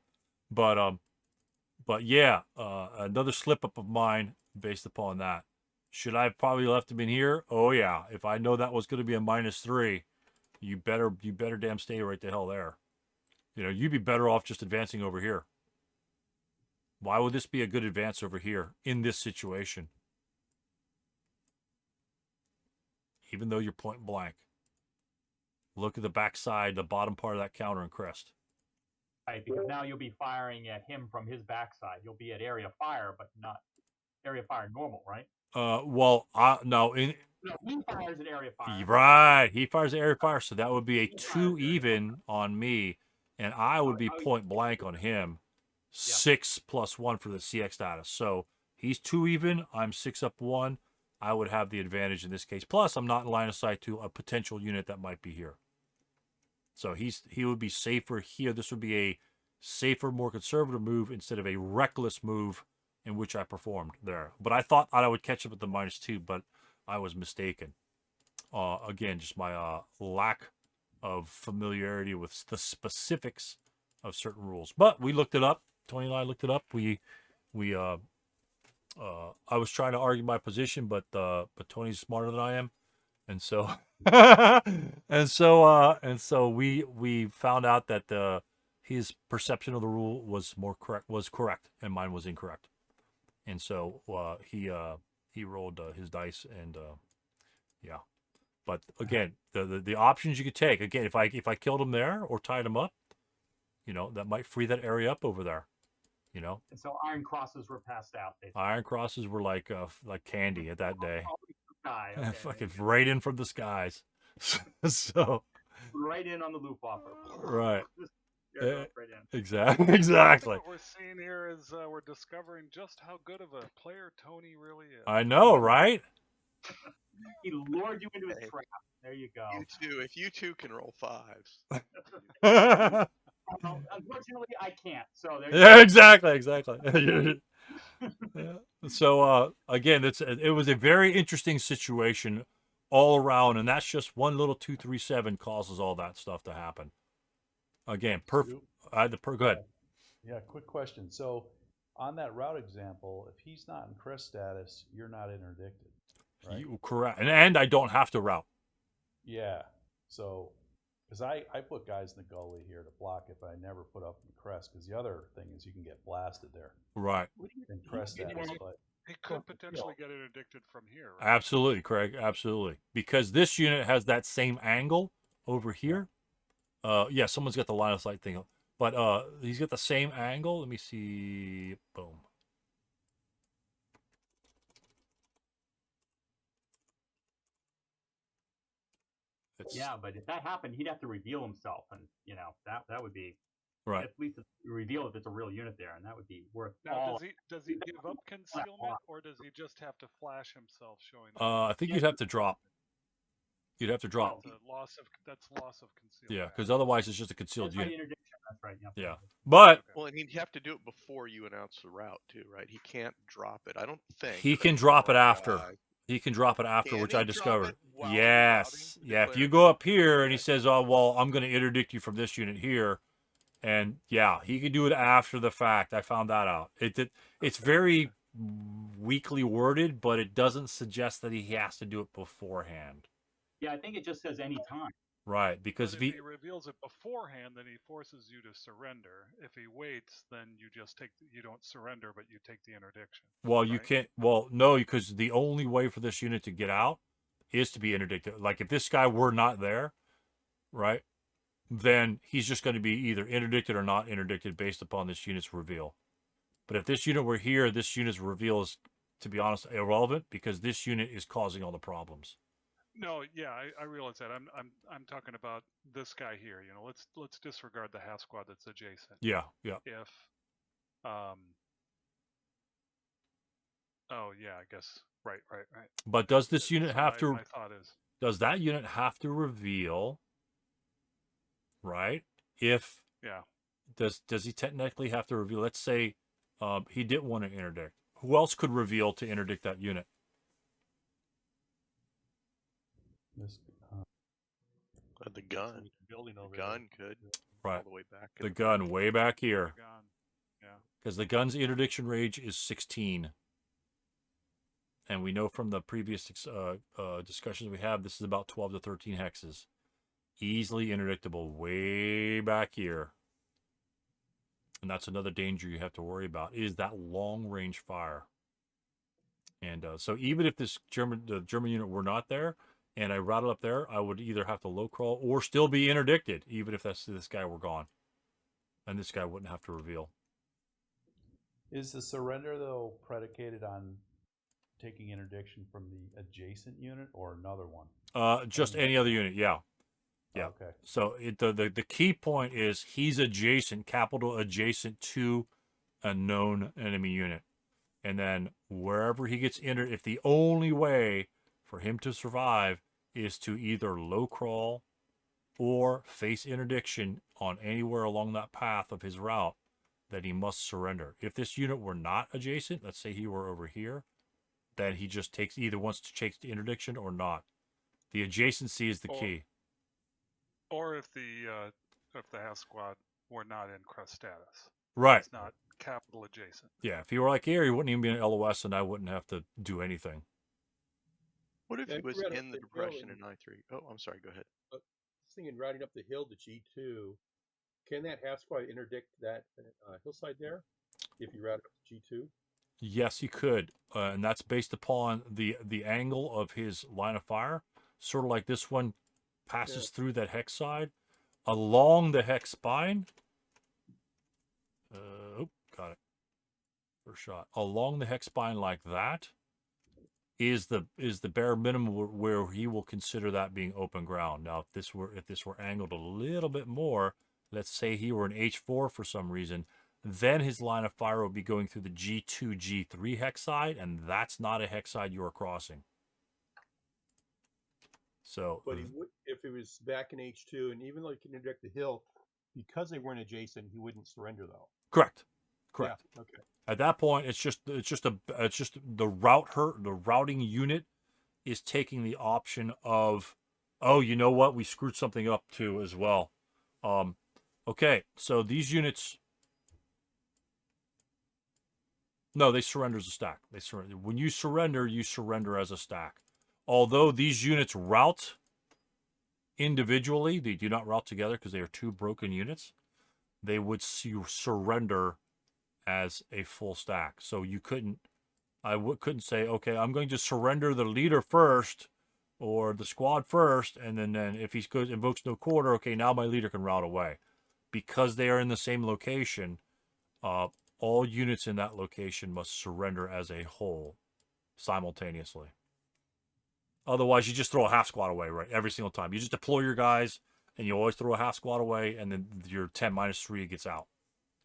Speaker 1: But yeah, another slip up of mine based upon that. Should I have probably left him in here? Oh yeah. If I know that was going to be a minus 3, you better damn stay right the hell there. You know, you'd be better off just advancing over here. Why would this be a good advance over here in this situation? Even though you're point blank. Look at the backside, the bottom part of that counter and crest.
Speaker 2: Right, because now you'll be firing at him from his backside. You'll be at area fire, but not area fire normal, right?
Speaker 1: No.
Speaker 2: No, he fires at area fire.
Speaker 1: Right, he fires at area fire, so that would be a 2 even on me, and I would be point blank on him. 6 plus 1 for the CX status. So he's 2 even. I'm 6 up 1. I would have the advantage in this case. Plus, I'm not in line of sight to a potential unit that might be here. So he would be safer here. This would be a safer, more conservative move instead of a reckless move in which I performed there. But I thought I would catch up at the minus 2, but I was mistaken. Again, just my lack of familiarity with the specifics of certain rules. But we looked it up. Tony and I looked it up. I was trying to argue my position, but Tony's smarter than I am, and so we found out that his perception of the rule was correct, and mine was incorrect, and so he rolled his dice, and yeah. But again, the options you could take, again, if I killed him there or tied him up, you know, that might free that area up over there. You know,
Speaker 2: and so iron crosses were passed out. Basically.
Speaker 1: Iron crosses were like candy at that day.
Speaker 2: Okay.
Speaker 1: Fucking right in from the skies. So
Speaker 2: right in on the loop offer.
Speaker 1: Right.
Speaker 2: Right in.
Speaker 1: Exactly.
Speaker 6: What we're seeing here is we're discovering just how good of a player Tony really is.
Speaker 1: I know, right?
Speaker 2: He lured you into his trap. There you go.
Speaker 7: If you two can roll 5s.
Speaker 2: Well, unfortunately, I can't. So there.
Speaker 1: Yeah, exactly. Yeah. So again, it was a very interesting situation all around, and that's just one little 237 causes all that stuff to happen. Again, perfect. Go ahead.
Speaker 3: Yeah, quick question. So on that route example, if he's not in crest status, you're not interdicted, right?
Speaker 1: Correct, and I don't have to route.
Speaker 3: Yeah. So, because I put guys in the gully here to block if I never put up in crest, because the other thing is you can get blasted there.
Speaker 1: Right.
Speaker 3: In crest status, but
Speaker 6: he could potentially get interdicted from here. Right?
Speaker 1: Absolutely, Craig. Absolutely, because this unit has that same angle over here. Yeah, someone's got the line of sight thing, but he's got the same angle. Let me see. Boom.
Speaker 2: Yeah, but if that happened, he'd have to reveal himself, and you know that would be
Speaker 1: right.
Speaker 2: At least reveal if it's a real unit there, and that would be worth.
Speaker 6: Now, does he give up concealment, or does he just have to flash himself, showing?
Speaker 1: I think you'd have to drop. You'd have to drop.
Speaker 6: That's loss of concealed.
Speaker 1: Yeah,
Speaker 6: back.
Speaker 1: because otherwise it's just a concealed
Speaker 2: That's right,
Speaker 1: unit.
Speaker 2: interdiction. That's right.
Speaker 1: Yeah,
Speaker 6: Okay.
Speaker 1: but
Speaker 7: Well, and he'd have to do it before you announce the route too, right? He can't drop it. I don't think.
Speaker 1: he
Speaker 7: correct
Speaker 1: can
Speaker 7: me if I'm
Speaker 1: drop it
Speaker 7: wrong,
Speaker 1: after.
Speaker 7: guys.
Speaker 1: He can drop it after,
Speaker 7: Can
Speaker 1: which
Speaker 7: he
Speaker 1: I
Speaker 7: drop
Speaker 1: discovered.
Speaker 7: it while you're
Speaker 1: Yes.
Speaker 7: routing?
Speaker 1: Yeah, if you
Speaker 7: Declare
Speaker 1: go
Speaker 7: it?
Speaker 1: up here and he
Speaker 7: Okay.
Speaker 1: says, "Oh, well, I'm going to interdict you from this unit here," and yeah, he could do it after the fact. I found that out. It's very weakly worded, but it doesn't suggest that he has to do it beforehand.
Speaker 2: Yeah, I think it just says any time.
Speaker 1: Right, because
Speaker 6: But if he reveals it beforehand, then he forces you to surrender. If he waits, then you just you don't surrender, but you take the interdiction.
Speaker 1: well, you
Speaker 6: right?
Speaker 1: can't. Well, no, because the only way for this unit to get out is to be interdicted. Like if this guy were not there, right, then he's just going to be either interdicted or not interdicted based upon this unit's reveal. But if this unit were here, this unit's reveal is, to be honest, irrelevant because this unit is causing all the problems.
Speaker 6: No, yeah, I realize that. I'm talking about this guy here. You know, let's disregard the half squad that's adjacent.
Speaker 1: Yeah, yeah.
Speaker 6: If oh yeah, I guess right.
Speaker 1: But does this unit
Speaker 6: So
Speaker 1: have to?
Speaker 6: My thought is,
Speaker 1: Does that unit have to reveal? Right? If
Speaker 6: yeah,
Speaker 1: does he technically have to reveal? Let's say he didn't want to interdict. Who else could reveal to interdict that unit?
Speaker 3: This,
Speaker 7: The gun.
Speaker 3: building
Speaker 7: The
Speaker 3: over
Speaker 7: gun could.
Speaker 1: Right.
Speaker 7: All the way back. in
Speaker 1: The gun way back here.
Speaker 6: gone. Yeah.
Speaker 1: Because the gun's interdiction range is 16. And we know from the previous discussions we have, this is about 12 to 13 hexes. Easily interdictable way back here. And that's another danger you have to worry about, is that long-range fire. And so even if the German unit were not there, and I routed up there, I would either have to low crawl or still be interdicted, even if this guy were gone. And this guy wouldn't have to reveal.
Speaker 3: Is the surrender, though, predicated on taking interdiction from the adjacent unit or another one?
Speaker 1: Just any other unit, yeah. Yeah.
Speaker 3: Okay.
Speaker 1: So the key point is he's adjacent, capital adjacent to a known enemy unit. And then wherever he gets entered, if the only way for him to survive is to either low crawl or face interdiction on anywhere along that path of his route, that he must surrender. If this unit were not adjacent, let's say he were over here, then he just either wants to take the interdiction or not. The adjacency is the key.
Speaker 6: Or if the half squad were not in crest status.
Speaker 1: Right.
Speaker 6: It's not capital adjacent.
Speaker 1: Yeah, if he were like here, he wouldn't even be in LOS and I wouldn't have to do anything.
Speaker 7: What if
Speaker 9: Yeah,
Speaker 7: he
Speaker 9: if
Speaker 7: was
Speaker 9: you ran up
Speaker 7: in the
Speaker 9: the
Speaker 7: depression
Speaker 9: hill
Speaker 7: in I3? Oh, I'm sorry. Go ahead.
Speaker 9: Thinking riding up the hill to G2, can that half squad interdict that hillside there if you route up to G2?
Speaker 1: Yes, he could, and that's based upon the angle of his line of fire. Sort of like this one passes through that hex side, along the hex spine. Got it. First shot along the hex spine like that is the bare minimum where he will consider that being open ground. Now, if this were angled a little bit more, let's say he were an H4 for some reason, then his line of fire would be going through the G2, G3 hex side, and that's not a hex side you are crossing. So,
Speaker 9: But he would, if it was back in H2, and even though he can interdict the hill, because they weren't adjacent, he wouldn't surrender though.
Speaker 1: correct.
Speaker 9: Yeah, okay.
Speaker 1: At that point, it's just the routing unit is taking the option of, oh, you know what, we screwed something up too as well. Okay, so these units, no, they surrender as a stack. They surrender when you surrender as a stack. Although these units route individually, they do not route together because they are two broken units. They would surrender as a full stack. So you couldn't say, okay, I'm going to surrender the leader first or the squad first, and then if he invokes no quarter, okay, now my leader can route away. Because they are in the same location, all units in that location must surrender as a whole simultaneously. Otherwise, you just throw a half squad away, right? Every single time. You just deploy your guys, and you always throw a half squad away, and then your 10-3 gets out.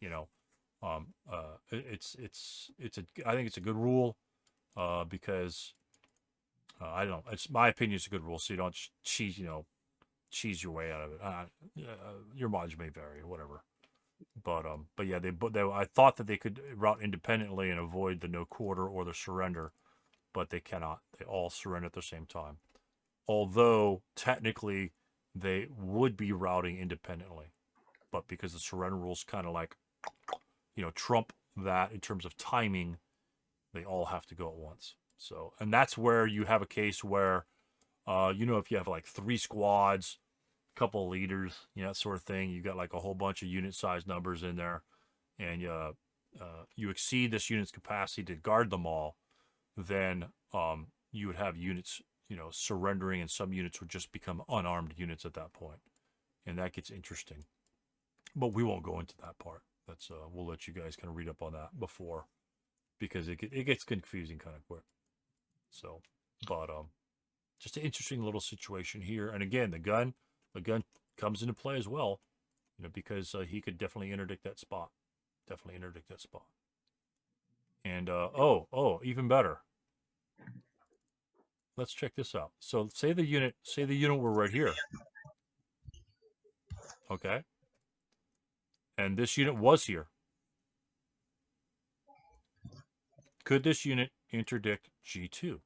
Speaker 1: You know, I think it's a good rule, because I don't know. It's my opinion. It's a good rule, so you don't cheese cheese your way out of it. Your mileage may vary, whatever. But yeah, I thought that they could route independently and avoid the no quarter or the surrender, but they cannot. They all surrender at the same time. Although technically they would be routing independently, but because the surrender rules kind of like, trump that in terms of timing, they all have to go at once. So, and that's where you have a case where, if you have like 3 squads, couple of leaders, that sort of thing, you got like a whole bunch of unit size numbers in there, and you exceed this unit's capacity to guard them all, then you would have units, surrendering, and some units would just become unarmed units at that point, and that gets interesting. But we won't go into that part. That's we'll let you guys kind of read up on that before, because it gets confusing kind of quick. So, but just an interesting little situation here. And again, the gun comes into play as well, because he could definitely interdict that spot. And even better. Let's check this out. So say the unit were right here. Okay. And this unit was here. Could this unit interdict G2?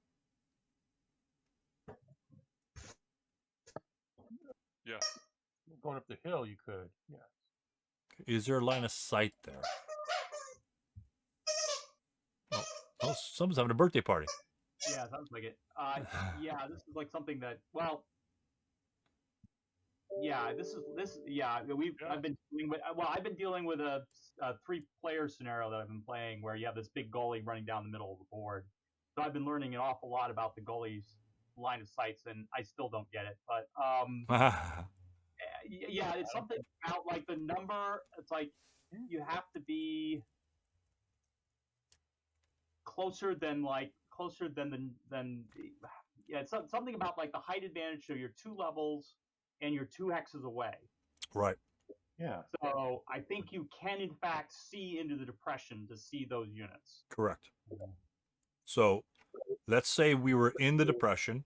Speaker 6: Yeah.
Speaker 9: Going up the hill, you could. Yeah.
Speaker 1: Is there a line of sight there? Oh, someone's having a birthday party.
Speaker 2: Yeah, sounds like it. Yeah, this is like something that, well, yeah, I've been dealing with a 3-player scenario that I've been playing where you have this big goalie running down the middle of the board. So I've been learning an awful lot about the goalie's line of sights, and I still don't get it. But yeah, it's something about like the number. It's like you have to be closer than it's something about like the height advantage. So you're 2 levels and you're 2 hexes away.
Speaker 1: Right.
Speaker 9: Yeah.
Speaker 2: So I think you can in fact see into the depression to see those units.
Speaker 1: Correct. So let's say we were in the depression.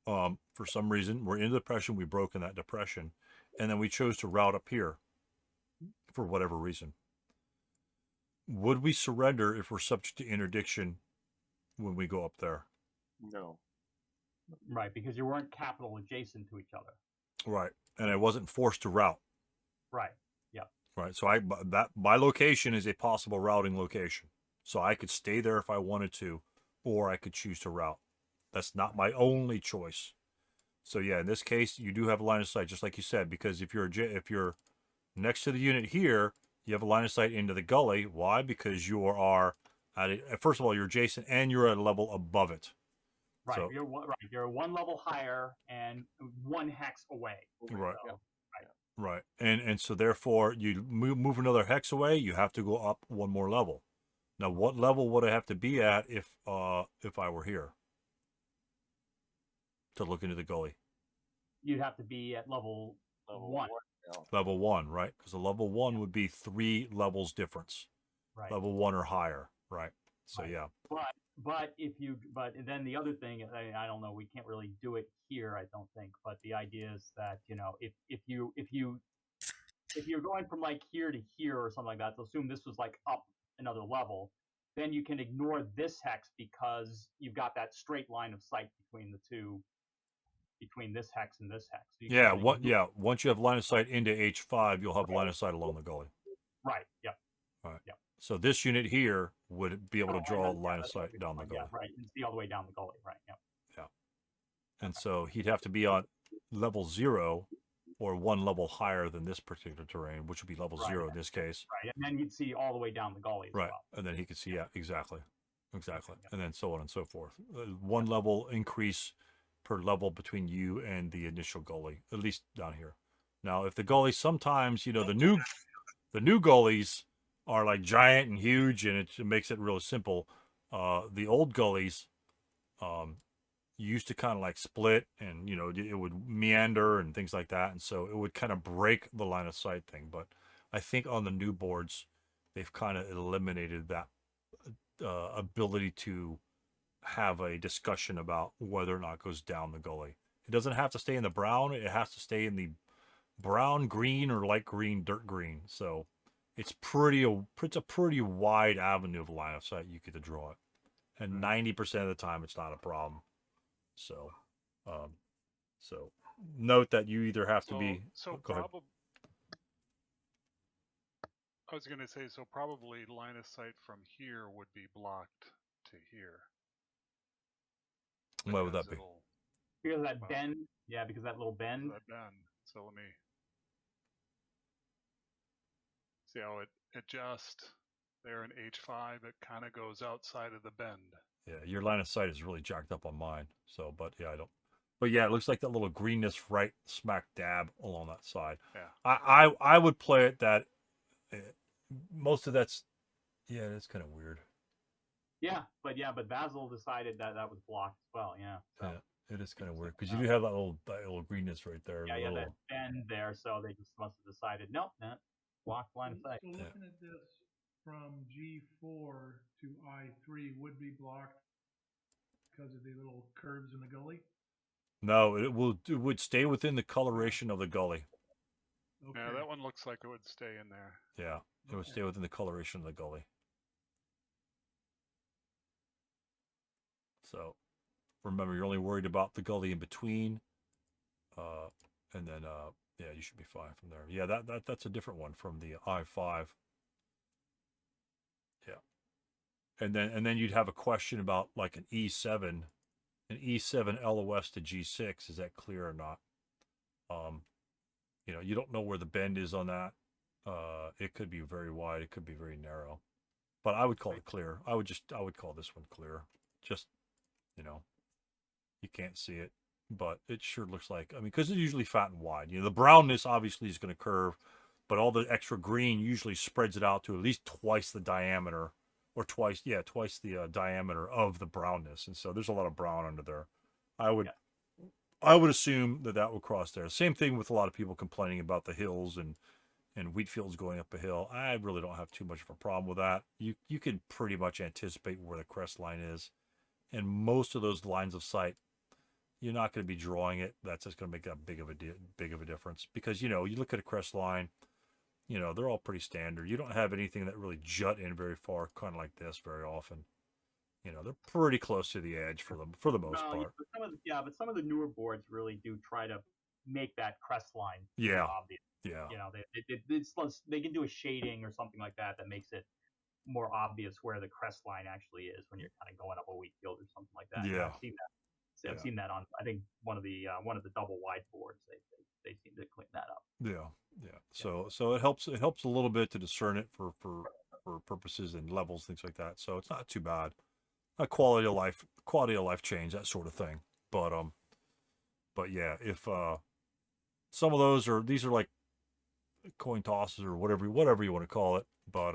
Speaker 1: For some reason, we're in the depression. We broke in that depression, and then we chose to route up here for whatever reason. Would we surrender if we're subject to interdiction when we go up there?
Speaker 9: No.
Speaker 2: Right, because you weren't capital adjacent to each other.
Speaker 1: Right, and I wasn't forced to route.
Speaker 2: Right. Yeah.
Speaker 1: Right. So my location is a possible routing location. So I could stay there if I wanted to, or I could choose to route. That's not my only choice. So yeah, in this case, you do have a line of sight, just like you said, because if you're next to the unit here, you have a line of sight into the gully. Why? Because you are first of all, you're adjacent and you're at a level above it.
Speaker 2: Right.
Speaker 1: So,
Speaker 2: You're 1 level higher and 1 hex away.
Speaker 1: Right.
Speaker 2: So,
Speaker 1: right. And so therefore, you move another hex away, you have to go up 1 more level. Now, what level would I have to be at if I were here to look into the gully?
Speaker 2: You'd have to be at level 1.
Speaker 1: Level 1, right? Because the level 1 would be 3 levels difference.
Speaker 2: Right.
Speaker 1: Level 1 or higher, right? So
Speaker 2: right.
Speaker 1: yeah.
Speaker 2: But then the other thing, I don't know, we can't really do it here, I don't think. But the idea is that if you're going from like here to here or something like that, so assume this was like up another level, then you can ignore this hex because you've got that straight line of sight between the two, between this hex and this hex. So
Speaker 1: once you have line of sight into H5, you'll have line of sight along the gully.
Speaker 2: Right. Yep.
Speaker 1: Right.
Speaker 2: Yep.
Speaker 1: So this unit here would be able to draw a line of sight down the gully.
Speaker 2: Yeah, right. And see all the way down the gully. Right. Yep.
Speaker 1: Yeah. And so he'd have to be on level 0 or 1 level higher than this particular terrain, which would be level 0 in this case.
Speaker 2: Right. And then he'd see all the way down the gully as
Speaker 1: right.
Speaker 2: well.
Speaker 1: And then he could see, yeah, exactly.
Speaker 2: Yep.
Speaker 1: And then so on and so forth. 1 level increase per level between you and the initial gully, at least down here. Now, if the gully sometimes, the new gullies are like giant and huge, and it makes it real simple. The old gullies used to kind of like split, and it would meander and things like that, and so it would kind of break the line of sight thing. But I think on the new boards, they've kind of eliminated that ability to have a discussion about whether or not it goes down the gully. It doesn't have to stay in the brown. It has to stay in the brown, green, or light green, dirt green. So it's a pretty wide avenue of line of sight you get to draw it. And 90% of the time, it's not a problem. So, so note that you either have to be. Go ahead.
Speaker 6: I was going to say, so probably line of sight from here would be blocked to here.
Speaker 1: Why would that be?
Speaker 2: Because of that bend. Yeah, because of that little bend.
Speaker 6: That bend. So let me see how it just there in H5. It kind of goes outside of the bend.
Speaker 1: Yeah, your line of sight is really jacked up on mine. So, but yeah, I don't. But yeah, it looks like that little greenness right smack dab along that side.
Speaker 6: Yeah.
Speaker 1: I would play it that most of that's, yeah, that's kind of weird.
Speaker 2: Yeah, but Basil decided that was blocked as well. Yeah. So.
Speaker 1: Yeah, it is kind of weird because you do have that little greenness right there.
Speaker 2: Yeah, that bend there. So they just must have decided, nope, blocked line of sight.
Speaker 10: So looking at this from G4 to I3 would be blocked because of the little curves in the gully?
Speaker 1: No, it would stay within the coloration of the gully.
Speaker 6: Okay. Yeah, that one looks like it would stay in there.
Speaker 1: Yeah, it would stay within the coloration of the gully. So remember, you're only worried about the gully in between, and then yeah, you should be fine from there. Yeah, that's a different one from the I5. Yeah, and then you'd have a question about like an E7 LOS to G6. Is that clear or not? You know, you don't know where the bend is on that. It could be very wide. It could be very narrow. But I would call it clear. I would call this one clear. Just, you know, you can't see it, but it sure looks like, I mean, because it's usually fat and wide. You know, the brownness obviously is going to curve, but all the extra green usually spreads it out to at least twice the diameter, or twice the diameter of the brownness. And so there's a lot of brown under there. I would assume that would cross there. Same thing with a lot of people complaining about the hills and wheat fields going up a hill. I really don't have too much of a problem with that. You can pretty much anticipate where the crest line is. And most of those lines of sight, you're not going to be drawing it. That's just going to make that big of a difference. Because, you know, you look at a crest line, you know, they're all pretty standard. You don't have anything that really jut in very far, kind of like this very often. You know, they're pretty close to the edge for the most part.
Speaker 2: But some of the newer boards really do try to make that crest line obvious.
Speaker 1: Yeah.
Speaker 2: You know, they can do a shading or something like that makes it more obvious where the crest line actually is when you're kind of going up a wheat field or something like that.
Speaker 1: Yeah.
Speaker 2: I've seen that. I've seen that on, I think, one of the double wide boards. They seem to clean that up.
Speaker 1: Yeah. So it helps a little bit to discern it for purposes and levels, things like that. So it's not too bad. A quality of life change, that sort of thing. But yeah, if some of these are like coin tosses or whatever you want to call it, but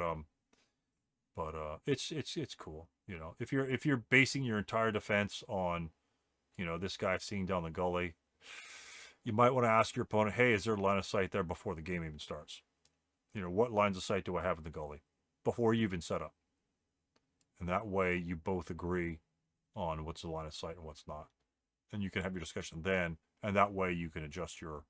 Speaker 1: it's cool. You know, if you're basing your entire defense on, you know, this guy seeing down the gully, you might want to ask your opponent, hey, is there a line of sight there before the game even starts? You know, what lines of sight do I have in the gully before you even set up? And that way you both agree on what's the line of sight and what's not. And you can have your discussion then, and that way you can adjust your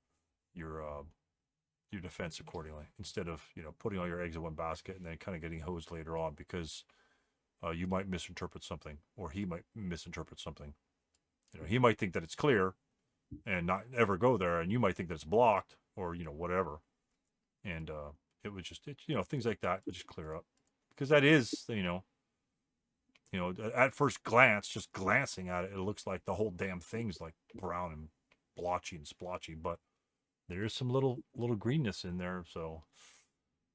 Speaker 1: defense accordingly, instead of, you know, putting all your eggs in one basket and then kind of getting hosed later on because you might misinterpret something, or he might misinterpret something. You know, he might think that it's clear and not ever go there, and you might think that it's blocked, or, you know, whatever. And it would just, you know, things like that would just clear up, because that is, you know, at first glance, just glancing at it, it looks like the whole damn thing's like brown and blotchy and splotchy, but there's some little greenness in there. So,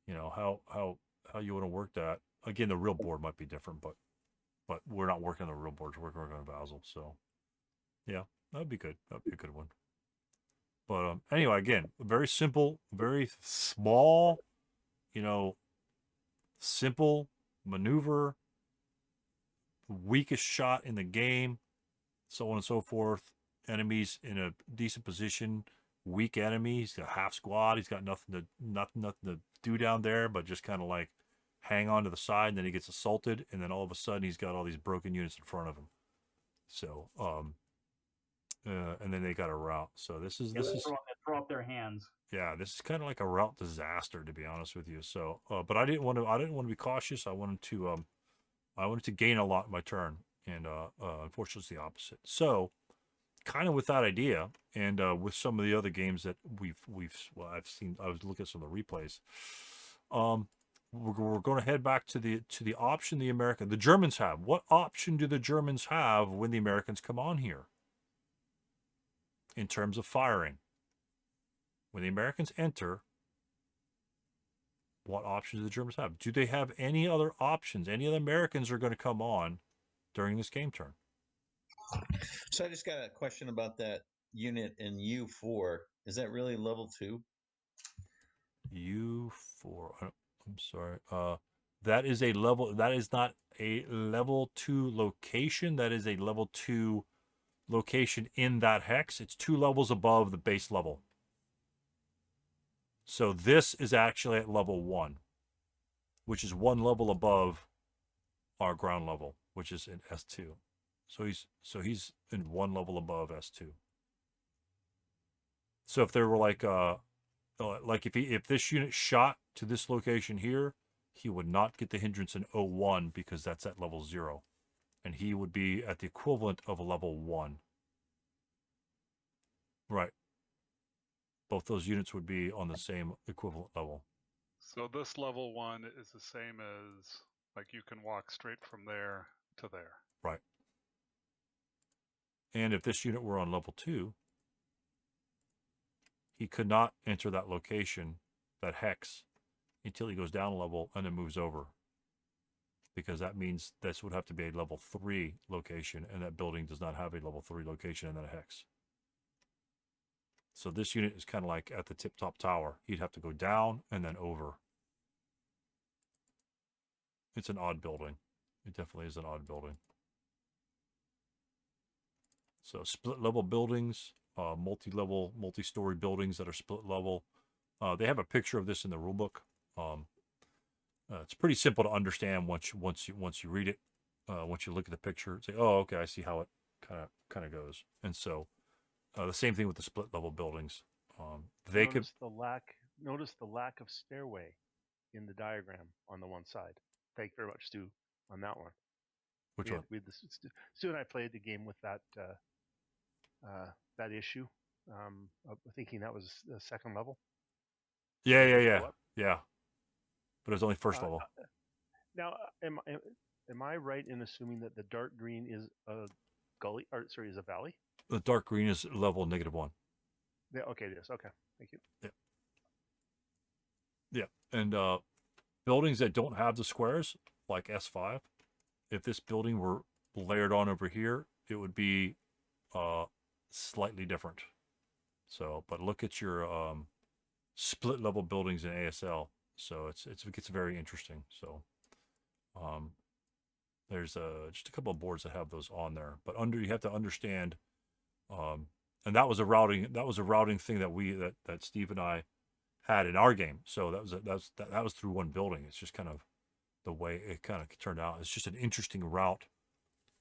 Speaker 1: you know, how you want to work that. Again, the real board might be different, but we're not working on the real boards. We're working on Basil. So, yeah, that'd be good. That'd be a good one. But anyway, again, very simple, very small, you know, simple maneuver, weakest shot in the game, so on and so forth. Enemies in a decent position, weak enemies, a half squad. He's got nothing to do down there, but just kind of like hang on to the side, and then he gets assaulted, and then all of a sudden he's got all these broken units in front of him. So, and then they got a route. So this is
Speaker 2: They throw up their hands.
Speaker 1: yeah, this is kind of like a route disaster, to be honest with you. So, but I didn't want to be cautious. I wanted to gain a lot in my turn, and unfortunately, it's the opposite. So, kind of with that idea, and with some of the other games that I've seen. I was looking at some of the replays. We're going to head back to the option the Germans have. What option do the Germans have when the Americans come on here? In terms of firing, when the Americans enter, what options do the Germans have? Do they have any other options? Any other Americans are going to come on during this game turn?
Speaker 8: So I just got a question about that unit in U4. Is that really level 2?
Speaker 1: U4. I'm sorry. That is a level. That is not a level 2 location. That is a level 2 location in that hex. It's 2 levels above the base level. So this is actually at level 1, which is 1 level above our ground level, which is in S2. So he's in 1 level above S2. So if there were like if this unit shot to this location here, he would not get the hindrance in 01 because that's at level 0. And he would be at the equivalent of a level 1. Right. Both those units would be on the same equivalent level.
Speaker 6: So this level 1 is the same as, like, you can walk straight from there to there.
Speaker 1: Right. And if this unit were on level 2, he could not enter that location, that hex, until he goes down a level and then moves over. Because that means this would have to be a level 3 location, and that building does not have a level 3 location in that hex. So this unit is kind of like at the tip-top tower. He'd have to go down and then over. It's an odd building. It definitely is an odd building. So split-level buildings, multi-level, multi-story buildings that are split-level. They have a picture of this in the rulebook. It's pretty simple to understand once you read it. Once you look at the picture, say, "Oh, okay, I see how it kind of goes." And so, the same thing with the split-level buildings. They
Speaker 11: notice the lack of stairway in the diagram on the one side. Thank you very much, Stu, on that one.
Speaker 1: Which one?
Speaker 11: Stu and I played the game with that issue. Thinking that was the second level.
Speaker 1: Yeah. But it was only first level.
Speaker 11: Now, am I right in assuming that the dark green is a gully? Or sorry, is a valley?
Speaker 1: The dark green is level -1.
Speaker 11: Yeah. Okay, it is. Okay, thank you.
Speaker 1: Yeah. And buildings that don't have the squares, like S5, if this building were layered on over here, it would be slightly different. So, but look at your split level buildings in ASL. So it gets very interesting. So, there's just a couple of boards that have those on there, but you have to understand, and that was a routing thing that Steve and I had in our game. So that was through one building. It's just kind of the way it kind of turned out. It's just an interesting route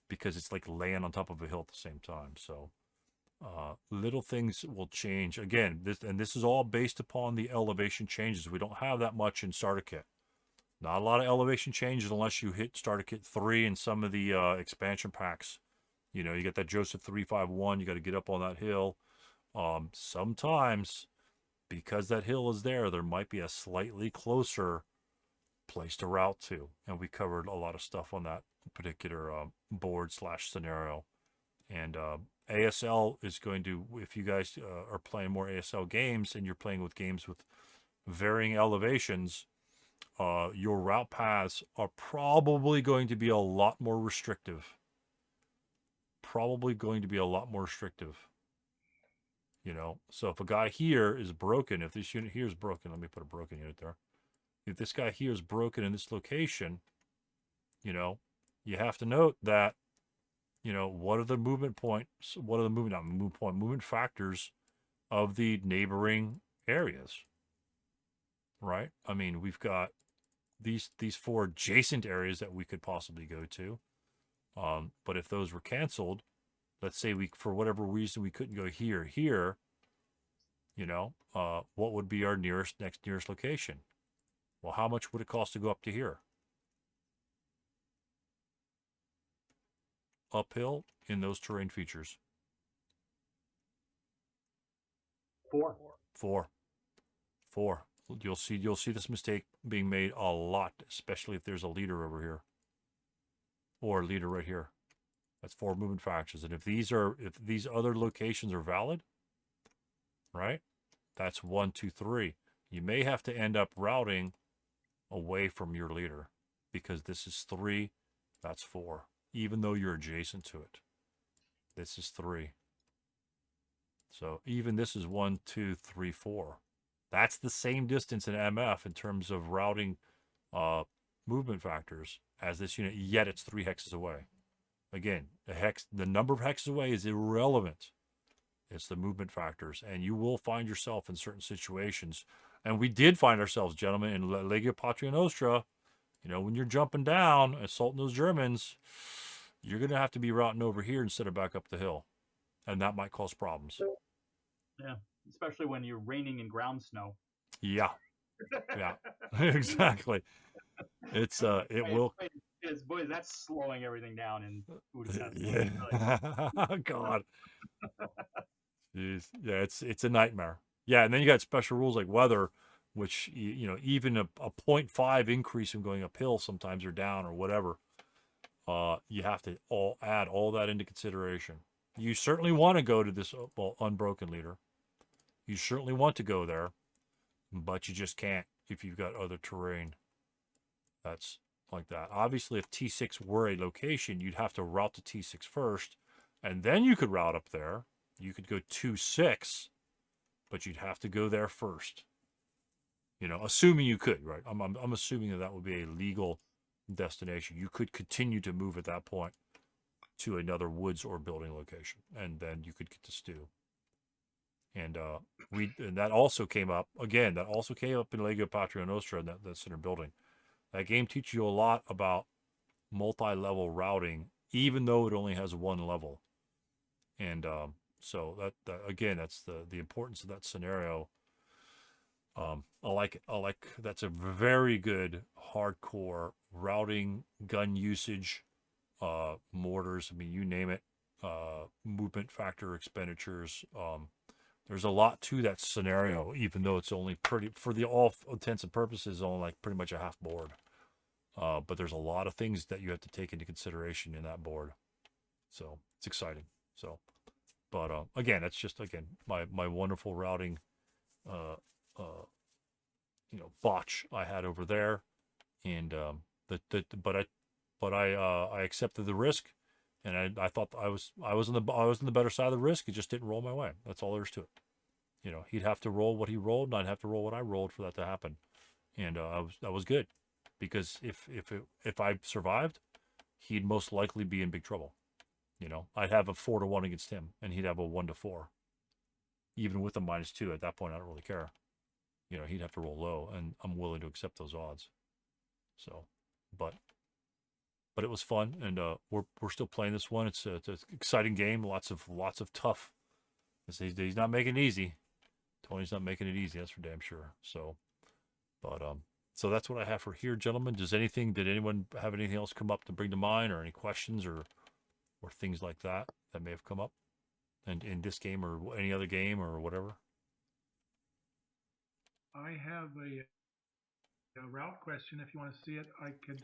Speaker 1: because it's like laying on top of a hill at the same time. So little things will change. Again, this is all based upon the elevation changes. We don't have that much in starter kit. Not a lot of elevation changes unless you hit starter kit 3 and some of the expansion packs. You know, you get that Joseph 351. You got to get up on that hill. Sometimes, because that hill is there might be a slightly closer place to route to. And we covered a lot of stuff on that particular board/scenario. And ASL is going to, if you guys are playing more ASL games and you're playing with games with varying elevations, your route paths are probably going to be a lot more restrictive. You know, so if a guy here is broken, if this unit here is broken, let me put a broken unit there. If this guy here is broken in this location, you know, you have to note that, you know, what are the movement points? What are the movement factors of the neighboring areas? Right? I mean, we've got these 4 adjacent areas that we could possibly go to. But if those were canceled, let's say we, for whatever reason, we couldn't go here, you know, what would be our next nearest location? Well, how much would it cost to go up to here? Uphill in those terrain features.
Speaker 2: 4.
Speaker 1: 4. You'll see this mistake being made a lot, especially if there's a leader over here. Or a leader right here. That's 4 movement factors. And if these other locations are valid, right? That's 1, 2, 3. You may have to end up routing away from your leader because this is 3, that's 4. Even though you're adjacent to it. This is 3. So even this is 1, 2, 3, 4. That's the same distance in MF in terms of routing movement factors as this unit, yet it's 3 hexes away. Again, the number of hexes away is irrelevant. It's the movement factors, and you will find yourself in certain situations. And we did find ourselves, gentlemen, in Legio Patria Nostra. You know, when you're jumping down, assaulting those Germans, you're going to have to be routing over here instead of back up the hill. And that might cause problems.
Speaker 2: Yeah, especially when you're raining in ground snow.
Speaker 1: Yeah. Yeah, exactly. It's, will.
Speaker 2: Boy, that's slowing everything down in Budapest.
Speaker 1: Yeah. God. Jeez. Yeah, it's a nightmare. Yeah, and then you got special rules like weather, which, you know, even a 0.5 increase in going uphill sometimes or down or whatever. You have to add all that into consideration. You certainly want to go to this unbroken leader. You certainly want to go there, but you just can't if you've got other terrain that's like that. Obviously, if T6 were a location, you'd have to route to T6 first, and then you could route up there. You could go 2-6, but you'd have to go there first. You know, assuming you could, right? I'm assuming that would be a legal destination. You could continue to move at that point to another woods or building location, and then you could get to stew. And that also came up again. That also came up in Legio Patria Nostra, in that center building. That game teaches you a lot about multi-level routing, even though it only has 1 level. And so that again, that's the importance of that scenario. I like it. I like that's a very good hardcore routing, gun usage, mortars. I mean, you name it. Movement factor expenditures. There's a lot to that scenario, even though it's only for all intents and purposes, only like pretty much a half board. But there's a lot of things that you have to take into consideration in that board. So it's exciting. So, but again, that's just my wonderful routing, botch I had over there, and but I accepted the risk, and I thought I was on the better side of the risk. It just didn't roll my way. That's all there is to it. You know, he'd have to roll what he rolled, and I'd have to roll what I rolled for that to happen, and that was good, because if I survived, he'd most likely be in big trouble. You know, I'd have a 4-1 against him, and he'd have a 1-4. Even with a -2, at that point, I don't really care. You know, he'd have to roll low, and I'm willing to accept those odds. So, but it was fun, and we're still playing this one. It's an exciting game. Lots of tough. He's not making it easy. Tony's not making it easy. That's for damn sure. So, but so that's what I have for here, gentlemen. Did anyone have anything else come up to bring to mind, or any questions, or things like that may have come up, and in this game or any other game or whatever?
Speaker 10: I have a route question. If you want to see it, I could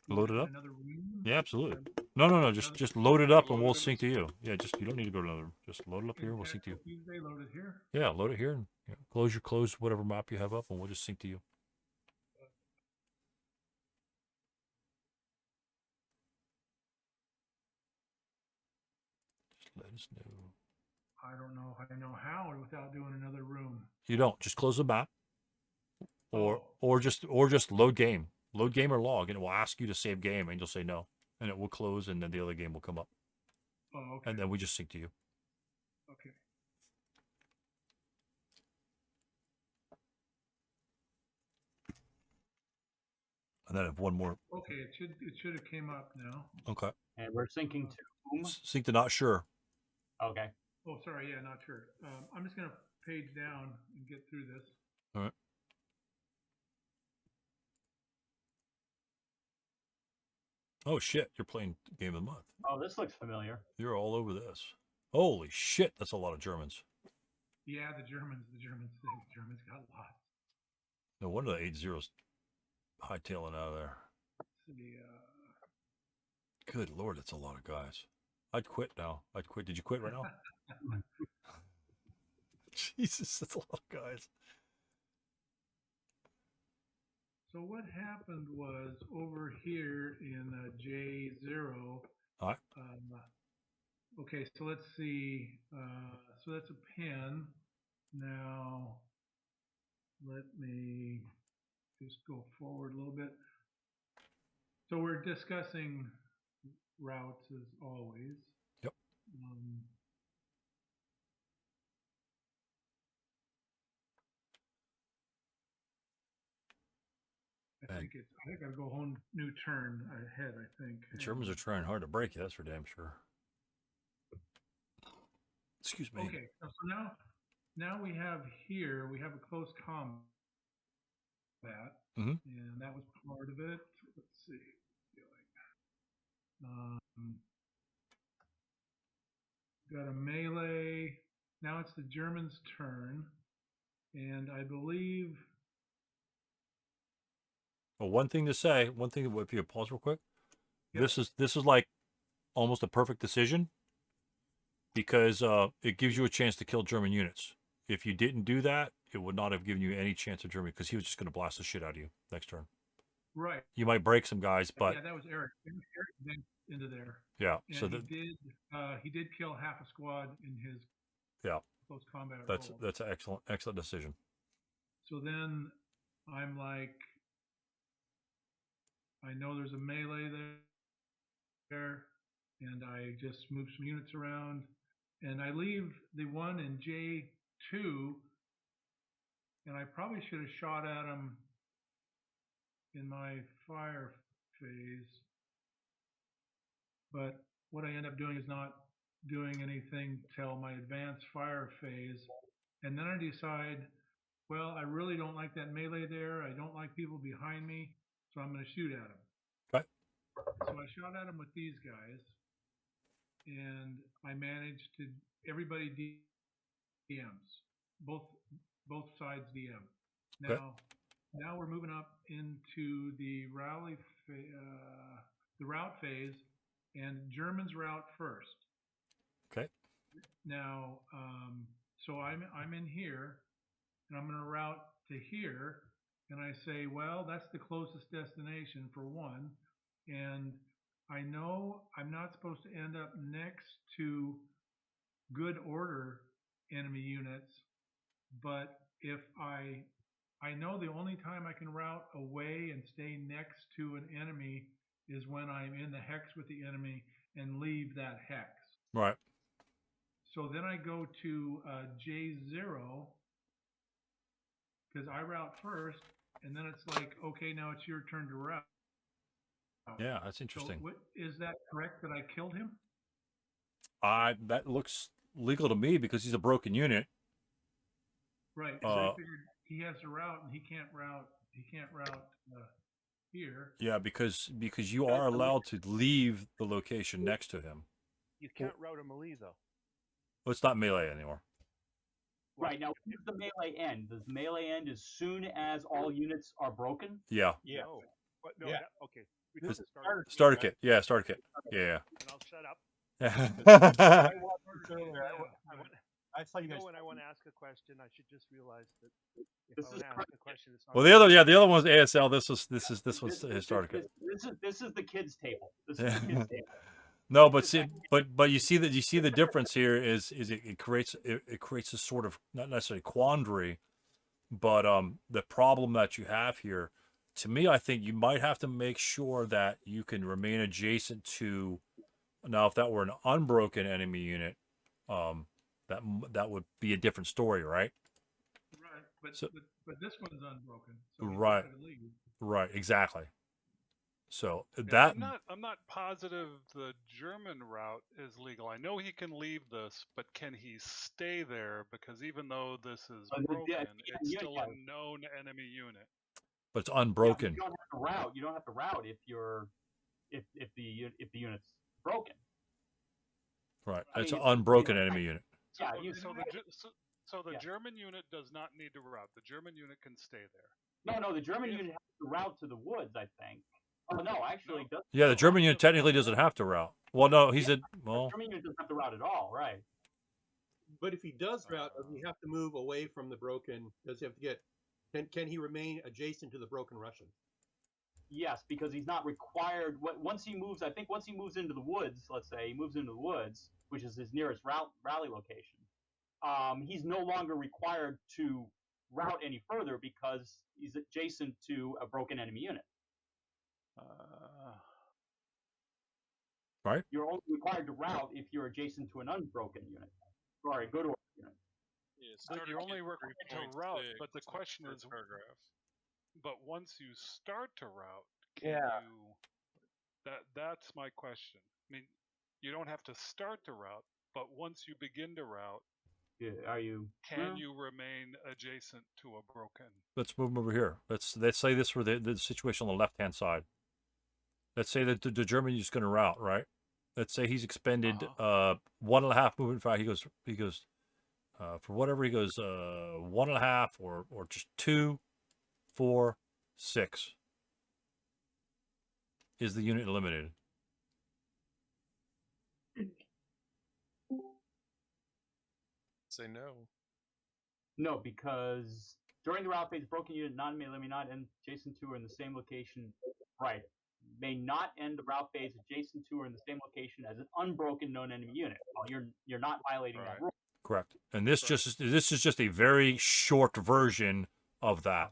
Speaker 1: load it up.
Speaker 10: Another room.
Speaker 1: Yeah, absolutely. No. Just load it up and we'll sync to you. Yeah, you don't need to go to another. Just load it up here. We'll sync to you.
Speaker 10: Tuesday, load it here.
Speaker 1: Yeah, load it here and close whatever map you have up, and we'll just sync to you. Just let us know.
Speaker 10: I don't know if I know how without doing another room.
Speaker 1: You don't. Just close the map, or just load game. Load game or log, and it will ask you to save game, and you'll say no, and it will close, and then the other game will come up.
Speaker 10: Oh, okay.
Speaker 1: And then we just sync to you.
Speaker 10: Okay.
Speaker 1: And then I have one more.
Speaker 10: Okay, it should have came up now.
Speaker 1: Okay.
Speaker 2: And we're syncing to whom?
Speaker 1: Sync to not sure.
Speaker 2: Okay.
Speaker 10: Oh, sorry. Yeah, not sure. I'm just going to page down and get through this.
Speaker 1: All right. Oh shit! You're playing Game of the Month.
Speaker 2: Oh, this looks familiar.
Speaker 1: You're all over this. Holy shit! That's a lot of Germans.
Speaker 10: Yeah, the Germans got lost.
Speaker 1: No wonder the 8-0's hightailing out of there. Good lord, that's a lot of guys. I'd quit now. I'd quit. Did you quit right now? Jesus, that's a lot of guys.
Speaker 10: So what happened was over here in J0.
Speaker 1: All right.
Speaker 10: Okay, so let's see. So that's a pen. Now, let me just go forward a little bit. So we're discussing routes as always.
Speaker 1: Yep.
Speaker 10: I think I gotta go whole new turn ahead, I think.
Speaker 1: The Germans are trying hard to break you, that's for damn sure. Excuse me.
Speaker 10: Okay, so now we have here, we have a close combat.
Speaker 1: Mm-hmm.
Speaker 10: And that was part of it. Let's see. Got a melee. Now it's the Germans' turn. And I believe...
Speaker 1: Well, one thing to say, if you pause real quick,
Speaker 10: Yep.
Speaker 1: this is like almost a perfect decision because it gives you a chance to kill German units. If you didn't do that, it would not have given you any chance of Germany because he was just going to blast the shit out of you next turn.
Speaker 10: Right.
Speaker 1: You might break some guys, but
Speaker 10: yeah, that was Eric. Eric went into there.
Speaker 1: Yeah.
Speaker 10: And
Speaker 1: So
Speaker 10: he did kill half a squad in his close combat.
Speaker 1: That's
Speaker 10: role.
Speaker 1: an excellent decision.
Speaker 10: So then I'm like, I know there's a melee there, and I just move some units around, and I leave the one in J2, and I probably should have shot at him in my fire phase, but what I end up doing is not doing anything till my advanced fire phase, and then I decide, well, I really don't like that melee there, I don't like people behind me, so I'm going to shoot at him.
Speaker 1: Okay.
Speaker 10: So I shot at him with these guys, and I managed to, everybody DMs, both sides DM. Now,
Speaker 1: Okay.
Speaker 10: now we're moving up into the route phase, and Germans route first.
Speaker 1: Okay.
Speaker 10: Now, so I'm in here, and I'm going to route to here, and I say, well, that's the closest destination for one, and I know I'm not supposed to end up next to good order enemy units, but if I know the only time I can route away and stay next to an enemy is when I'm in the hex with the enemy and leave that hex.
Speaker 1: Right.
Speaker 10: So then I go to J0 because I route first, and then it's like, okay, now it's your turn to route.
Speaker 1: Yeah, that's interesting.
Speaker 10: So is that correct that I killed him?
Speaker 1: That looks legal to me because he's a broken unit.
Speaker 10: Right. So I figured he has to route, and he can't route. He can't route here.
Speaker 1: Yeah, because you are allowed to leave the location next to him.
Speaker 11: You can't route a melee though.
Speaker 1: Well, it's not melee anymore.
Speaker 2: Right, now, when does the melee end? Does melee end as soon as all units are broken?
Speaker 1: Yeah.
Speaker 11: Yeah. No. But no,
Speaker 9: Yeah.
Speaker 11: okay. We did the
Speaker 1: Starter kit. Yeah, starter kit. Yeah.
Speaker 11: And I'll shut up.
Speaker 9: I watched earlier. I saw you guys.
Speaker 11: When I want to ask a question, I should just realize that if I want to ask a question, it's not.
Speaker 1: Well, the other one was ASL. This was his starter kit.
Speaker 2: This is the kids' table. This is the kids' table.
Speaker 1: No, but see, but you see the difference here is it creates a sort of not necessarily quandary, but the problem that you have here, to me, I think you might have to make sure that you can remain adjacent to. Now, if that were an unbroken enemy unit, that would be a different story, right?
Speaker 10: Right, but this one's unbroken. So
Speaker 1: right, exactly. So
Speaker 6: Yeah,
Speaker 1: that
Speaker 6: I'm not positive the German route is legal. I know he can leave this, but can he stay there? Because even though this is broken, it's still a known enemy unit.
Speaker 1: but it's
Speaker 2: Yeah,
Speaker 1: unbroken.
Speaker 2: you don't have to route. You don't have to route if the unit's broken.
Speaker 1: Right.
Speaker 2: I
Speaker 1: It's
Speaker 2: mean,
Speaker 1: an unbroken enemy unit.
Speaker 2: Yeah,
Speaker 6: So the German unit does not need to route. The German unit can stay there.
Speaker 2: No, the German unit has to route to the woods, I think. Oh no, actually, it doesn't.
Speaker 1: Yeah, the German unit technically doesn't have to route. Well, no, he said, well,
Speaker 2: The German unit doesn't have to route at all, right?
Speaker 9: But if he does route, does he have to move away from the broken? Does he have to get? Can he remain adjacent to the broken Russian?
Speaker 2: Yes, because he's not required. Once he moves, I think once he moves into the woods, let's say he moves into the woods, which is his nearest rally location, he's no longer required to route any further because he's adjacent to a broken enemy unit.
Speaker 1: Right.
Speaker 2: You're only required to route if you're adjacent to an unbroken unit. Sorry, go to a unit.
Speaker 6: But you're only required to route. But the question is, but once you start to route, can you? That's my question. I mean, you don't have to start to route, but once you begin to route, can you remain adjacent to a broken?
Speaker 1: Let's move him over here. Let's say this for the situation on the left-hand side. Let's say that the German is going to route, right? Let's say he's expended 1.5 movement. In fact, he goes for whatever he goes 1.5 or just 2, 4, 6. Is the unit eliminated?
Speaker 12: Say no.
Speaker 2: No, because during the route phase, broken unit non-melee may not end adjacent to or in the same location. Right. May not end the route phase adjacent to or in the same location as an unbroken known enemy unit. Well, you're not violating that rule.
Speaker 1: Correct. And this this is just a very short version of that.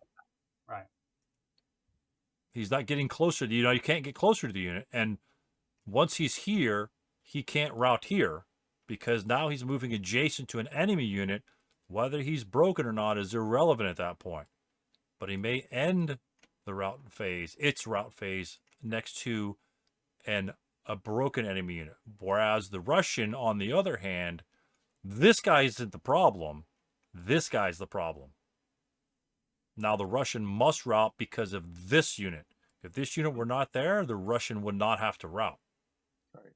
Speaker 2: Right.
Speaker 1: He's not getting closer to the unit. You can't get closer to the unit. And once he's here, he can't route here because now he's moving adjacent to an enemy unit. Whether he's broken or not is irrelevant at that point. But he may end the route phase, its route phase, next to a broken enemy unit. Whereas the Russian, on the other hand, this guy isn't the problem. This guy's the problem. Now the Russian must route because of this unit. If this unit were not there, the Russian would not have to route.
Speaker 9: Right.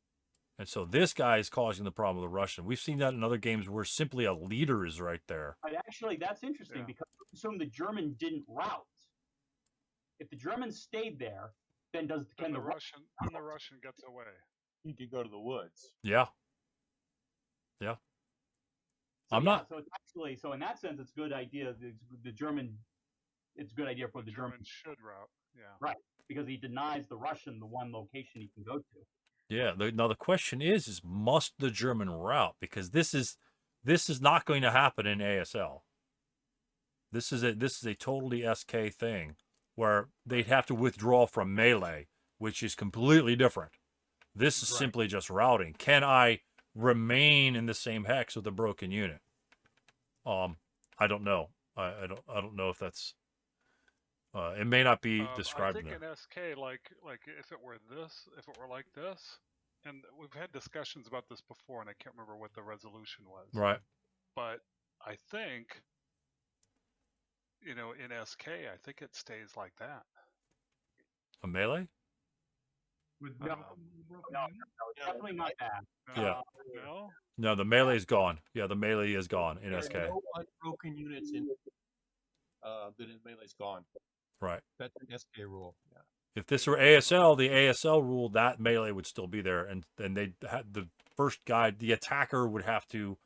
Speaker 1: And so this guy is causing the problem with the Russian. We've seen that in other games where simply a leader is right there.
Speaker 2: But actually, that's interesting because assume the German didn't route. If the German stayed there, then the
Speaker 6: Russian gets away?
Speaker 3: He could go to the woods.
Speaker 1: Yeah. Yeah.
Speaker 2: So, so it's actually, so in that sense, it's a good idea. The German, it's a good idea for the German
Speaker 6: should route. Yeah.
Speaker 2: Right, because he denies the Russian the one location he can go to.
Speaker 1: Yeah. Now the question is must the German route? Because this is not going to happen in ASL. This is a totally SK thing where they'd have to withdraw from melee, which is completely different. This is simply just routing. Can I remain in the same hex with a broken unit? I don't know. I don't know if that's. It may not be described
Speaker 6: I think
Speaker 1: there.
Speaker 6: in SK, like if it were like this, and we've had discussions about this before, and I can't remember what the resolution was.
Speaker 1: Right.
Speaker 6: But I think, in SK, I think it stays like that.
Speaker 1: A melee?
Speaker 2: No, definitely not that.
Speaker 1: Yeah.
Speaker 6: No.
Speaker 1: No, the melee is gone. Yeah, the melee is gone in
Speaker 9: There's
Speaker 1: SK.
Speaker 9: no unbroken units in the melee's gone.
Speaker 1: Right.
Speaker 9: That's an SK rule. Yeah.
Speaker 1: If this were ASL, the ASL rule, that melee would still be there, and they had the first guy, the attacker would have to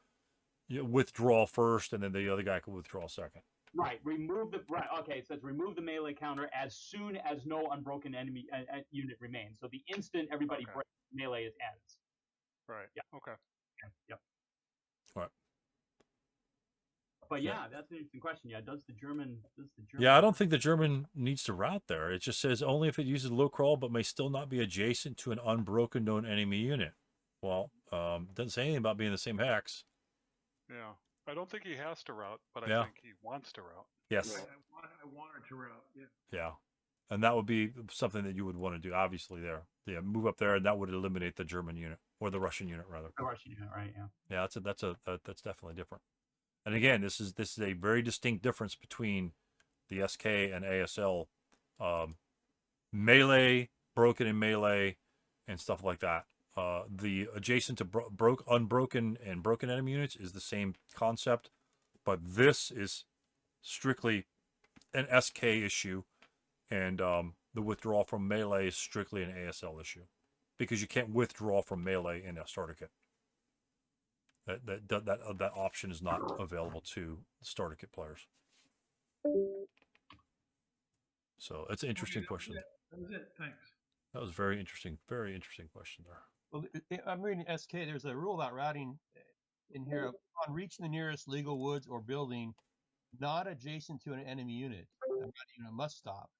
Speaker 1: withdraw first, and then the other guy could withdraw second.
Speaker 2: Right. Okay. It says remove the melee counter as soon as no unbroken enemy unit remains. So the instant everybody breaks, melee is ends.
Speaker 6: Right.
Speaker 2: Yeah.
Speaker 6: Okay.
Speaker 2: Yep.
Speaker 1: All right.
Speaker 2: But yeah, that's an interesting question. Yeah, does the German?
Speaker 1: Yeah, I don't think the German needs to route there. It just says only if it uses low crawl, but may still not be adjacent to an unbroken known enemy unit. Well, it doesn't say anything about being in the same hex.
Speaker 6: Yeah, I don't think he has to route, but I think he wants to route.
Speaker 1: Yes.
Speaker 10: I wanted to route. Yeah.
Speaker 1: Yeah. And that would be something that you would want to do, obviously, there. Yeah, move up there, and that would eliminate the German unit, or the Russian unit, rather.
Speaker 2: The Russian unit, right, yeah.
Speaker 1: Yeah, that's definitely different. And again, this is a very distinct difference between the SK and ASL melee, broken in melee, and stuff like that. The adjacent to unbroken and broken enemy units is the same concept, but this is strictly an SK issue, and the withdrawal from melee is strictly an ASL issue, because you can't withdraw from melee in a starter kit. That option is not available to starter kit players. So it's an interesting question.
Speaker 10: That was it. Thanks.
Speaker 1: That was very interesting question there.
Speaker 9: Well, I'm reading SK. There's a rule about routing in here. Upon reaching the nearest legal woods or building not adjacent to an enemy unit, the routing unit must stop.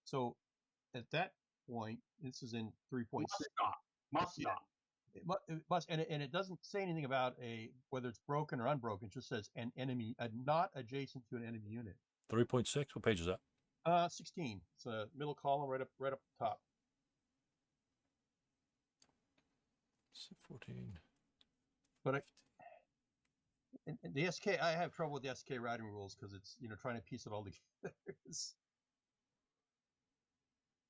Speaker 9: So at that point, this is in 3.6.
Speaker 2: Must stop.
Speaker 9: It must, and it doesn't say anything about whether it's broken or unbroken. It just says an enemy, not adjacent to an enemy unit.
Speaker 1: 3.6. What page is that?
Speaker 9: 16. It's a middle column right up top.
Speaker 1: 14.
Speaker 9: But the SK, I have trouble with the SK routing rules because it's trying to piece it all together.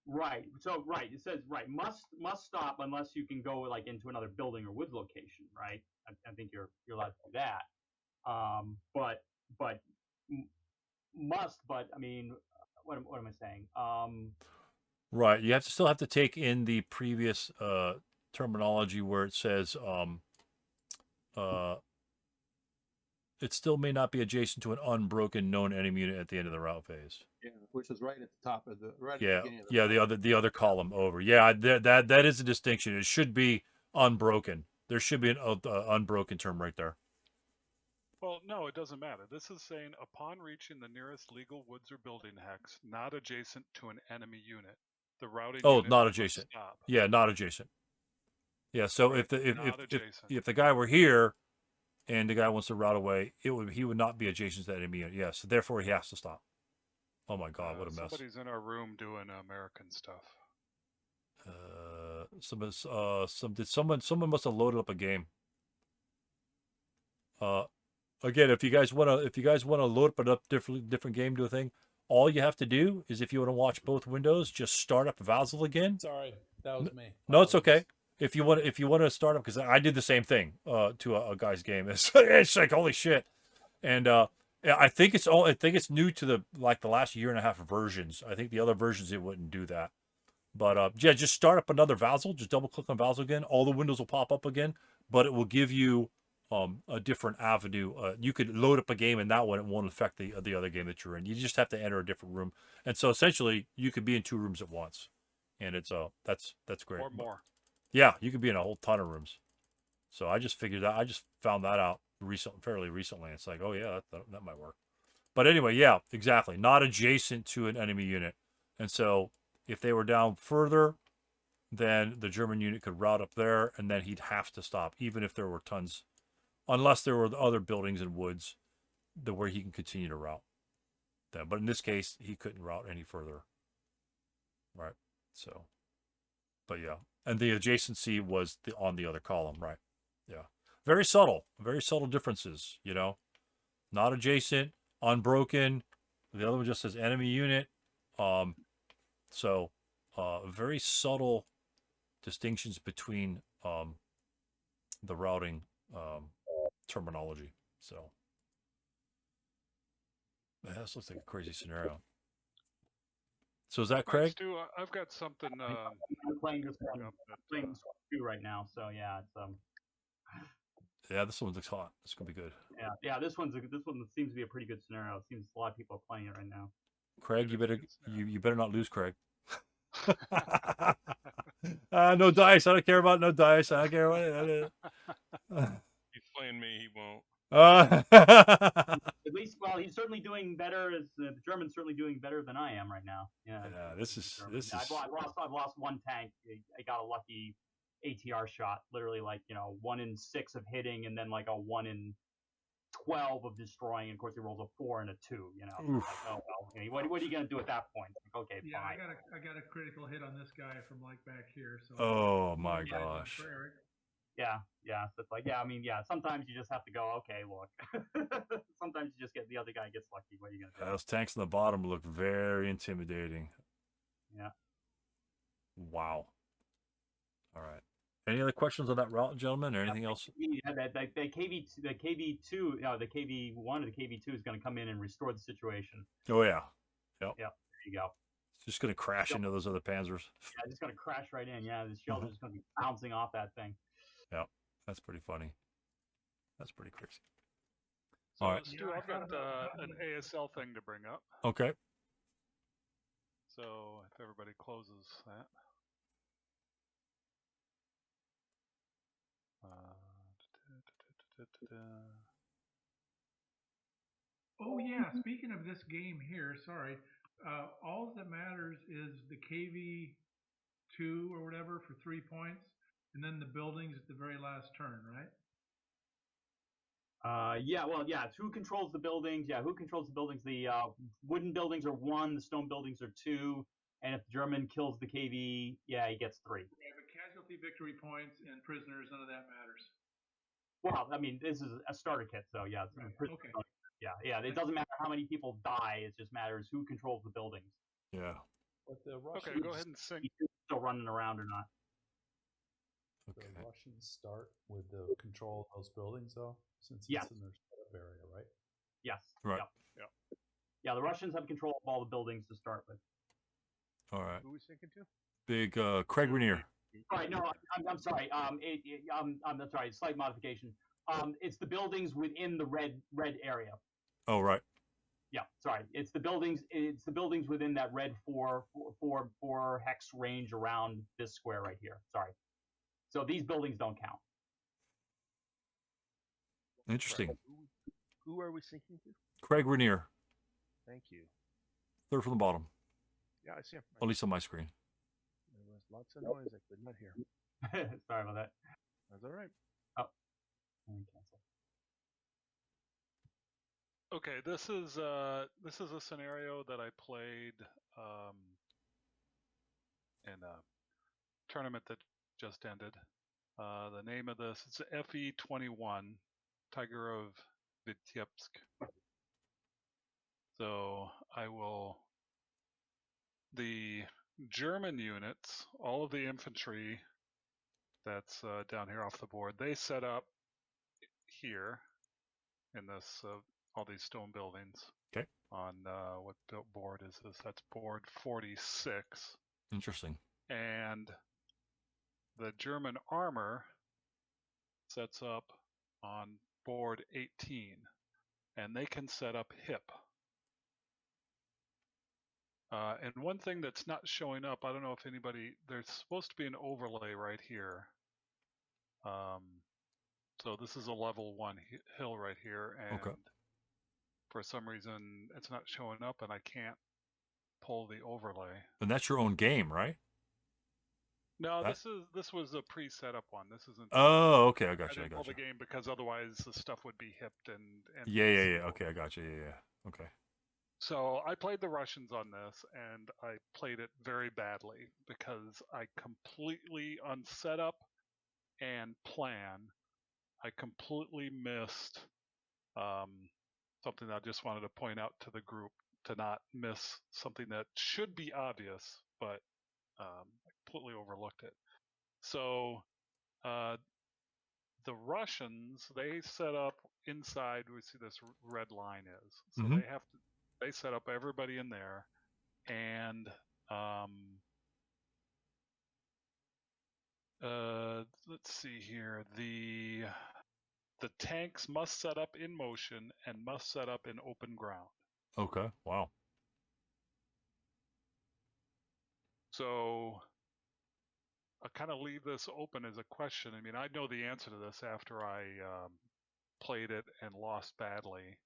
Speaker 2: Right. So it says must stop unless you can go like into another building or woods location, right? I think you're allowed to do that. But must. But I mean, what am I saying?
Speaker 1: Right. You still have to take in the previous terminology where it says it still may not be adjacent to an unbroken known enemy unit at the end of the route phase.
Speaker 9: Yeah, which is right at the top of the at
Speaker 1: yeah
Speaker 9: the beginning of
Speaker 1: the other column over. Yeah, that is a distinction. It should be unbroken. There should be an unbroken term right there.
Speaker 6: Well, no, it doesn't matter. This is saying upon reaching the nearest legal woods or building hex not adjacent to an enemy unit, the routing.
Speaker 1: Oh,
Speaker 6: unit
Speaker 1: not
Speaker 6: must
Speaker 1: adjacent.
Speaker 6: Stop.
Speaker 1: Yeah, not adjacent. Yeah, so
Speaker 6: Right,
Speaker 1: if the guy were here and the guy wants to route away, he would not be adjacent to that enemy unit. Yeah, so therefore he has to stop. Oh my God, what a mess!
Speaker 6: Somebody's in our room doing American stuff.
Speaker 1: Someone must have loaded up a game. Again, if you guys want to load up a different game to a thing, all you have to do is, if you want to watch both windows, just start up Vassal again.
Speaker 3: Sorry, that was me.
Speaker 1: No, it's okay. If you want to start up, because I did the same thing to a guy's game. It's like holy shit, and I think it's new to the last year and a half versions. I think the other versions it wouldn't do that. But yeah, just start up another Vassal. Just double click on Vassal again. All the windows will pop up again, but it will give you a different avenue. You could load up a game in that one. It won't affect the other game that you're in. You just have to enter a different room. And so essentially you could be in 2 rooms at once. And it's that's great.
Speaker 6: Or more.
Speaker 1: Yeah, you could be in a whole ton of rooms. So I just found that out fairly recently. It's like, oh yeah, that might work. But anyway, yeah, exactly. Not adjacent to an enemy unit. And so if they were down further, then the German unit could route up there, and then he'd have to stop, even if there were tons, unless there were other buildings and woods where he can continue to route. But in this case, he couldn't route any further. Right. So, but yeah. And the adjacency was on the other column, right? Yeah. Very subtle differences, Not adjacent, unbroken. The other one just says enemy unit. So very subtle distinctions between the routing terminology. So this looks like a crazy scenario. So is that Craig?
Speaker 6: Stu, I've got something.
Speaker 2: I'm playing this one. I'm playing this one too right now. So yeah, it's
Speaker 1: Yeah, this one looks hot. It's gonna be good.
Speaker 2: Yeah. This one seems to be a pretty good scenario. It seems a lot of people are playing it right now.
Speaker 1: Craig, you better not lose, Craig. No dice. I don't care about no dice. I don't care what.
Speaker 12: He's playing me. He won't.
Speaker 2: At least, well, he's certainly doing better. The German's certainly doing better than I am right now. Yeah.
Speaker 1: This is.
Speaker 2: I've lost 1 tank. I got a lucky ATR shot. Literally, 1 in 6 of hitting, and then like a 1 in 12 of destroying, and of course he rolls a 4 and a 2. You know, it's like, oh well, what are you gonna do at that point? It's like, okay,
Speaker 10: Yeah,
Speaker 2: fine.
Speaker 10: I got a critical hit on this guy from like back here. So.
Speaker 1: Oh my gosh.
Speaker 2: Yeah. So it's like, yeah, I mean, yeah. Sometimes you just have to go. Okay, look. Sometimes you just get the other guy gets lucky. What are you gonna do?
Speaker 1: Those tanks on the bottom look very intimidating.
Speaker 2: Yeah.
Speaker 1: Wow. All right. Any other questions on that route, gentlemen, or anything else?
Speaker 2: Yeah, the KV2, the KV1 or the KV2 is going to come in and restore the situation.
Speaker 1: Oh yeah. Yep.
Speaker 2: Yep. There you go.
Speaker 1: It's just going to crash into those other panzers.
Speaker 2: Yeah, it's going to crash right in. Yeah, the shells are just going to be bouncing off that thing.
Speaker 1: Yeah, that's pretty funny. That's pretty crazy.
Speaker 6: So,
Speaker 1: all right.
Speaker 6: Stu, I've got an ASL thing to bring up.
Speaker 1: Okay.
Speaker 6: So if everybody closes that.
Speaker 10: Oh yeah, speaking of this game here, sorry. All that matters is the KV2 or whatever for 3 points, and then the buildings at the very last turn, right?
Speaker 2: Yeah, well, yeah, it's who controls the buildings. Yeah, who controls the buildings? The wooden buildings are 1, the stone buildings are 2, and if the German kills the KV, yeah, he gets 3.
Speaker 10: Yeah, but casualty victory points and prisoners, none of that matters.
Speaker 2: Well, I mean, this is a starter kit, so yeah.
Speaker 10: Right. Okay.
Speaker 2: Yeah. It doesn't matter how many people die. It just matters who controls the buildings.
Speaker 1: Yeah.
Speaker 3: But the Russians,
Speaker 6: okay, go ahead and sing.
Speaker 2: Still running around or not?
Speaker 3: The Russians start with the control of those buildings, though, since it's in their setup area, right?
Speaker 2: Yes.
Speaker 1: Right.
Speaker 2: Yep. Yeah, the Russians have control of all the buildings to start with.
Speaker 1: All right.
Speaker 11: Who are we thinking to?
Speaker 1: Big Craig Rainier.
Speaker 2: All right, no, I'm sorry. I'm sorry. Slight modification. It's the buildings within the red area.
Speaker 1: Oh, right.
Speaker 2: Yeah, sorry. It's the buildings. It's the buildings within that red four hex range around this square right here. Sorry. So these buildings don't count.
Speaker 1: Interesting.
Speaker 11: Who are we syncing to?
Speaker 1: Craig Rainier.
Speaker 11: Thank you.
Speaker 1: Third from the bottom.
Speaker 11: Yeah, I see him.
Speaker 1: At least on my screen.
Speaker 11: There was lots of noise I could not hear.
Speaker 2: Sorry about that.
Speaker 11: That's all right.
Speaker 2: Oh. Cancel.
Speaker 6: Okay, this is a scenario that I played in a tournament that just ended. The name of this is FE21, Tiger of Vitebsk. So the German units, all of the infantry that's down here off the board, they set up here in this all these stone buildings.
Speaker 1: Okay.
Speaker 6: On what board is this? That's board 46.
Speaker 1: Interesting.
Speaker 6: And the German armor sets up on board 18, and they can set up hip. And one thing that's not showing up, I don't know if anybody, there's supposed to be an overlay right here. So this is a level 1 hill right here, and for some reason it's not showing up, and I can't pull the overlay.
Speaker 1: And that's your own game, right?
Speaker 6: No, this was a pre-set up one. This isn't.
Speaker 1: Oh, okay, I got you.
Speaker 6: I didn't pull the game because otherwise the stuff would be hipped and
Speaker 1: yeah. Okay, I got you. Yeah. Okay.
Speaker 6: So I played the Russians on this, and I played it very badly because I completely on setup and plan, I completely missed something that I just wanted to point out to the group, to not miss something that should be obvious, but I completely overlooked it. So the Russians, they set up inside, we see this red line is. So they set up everybody in there, and let's see here, the tanks must set up in motion and must set up in open ground.
Speaker 1: Okay. Wow.
Speaker 6: So I kind of leave this open as a question. I mean, I know the answer to this after I played it and lost badly.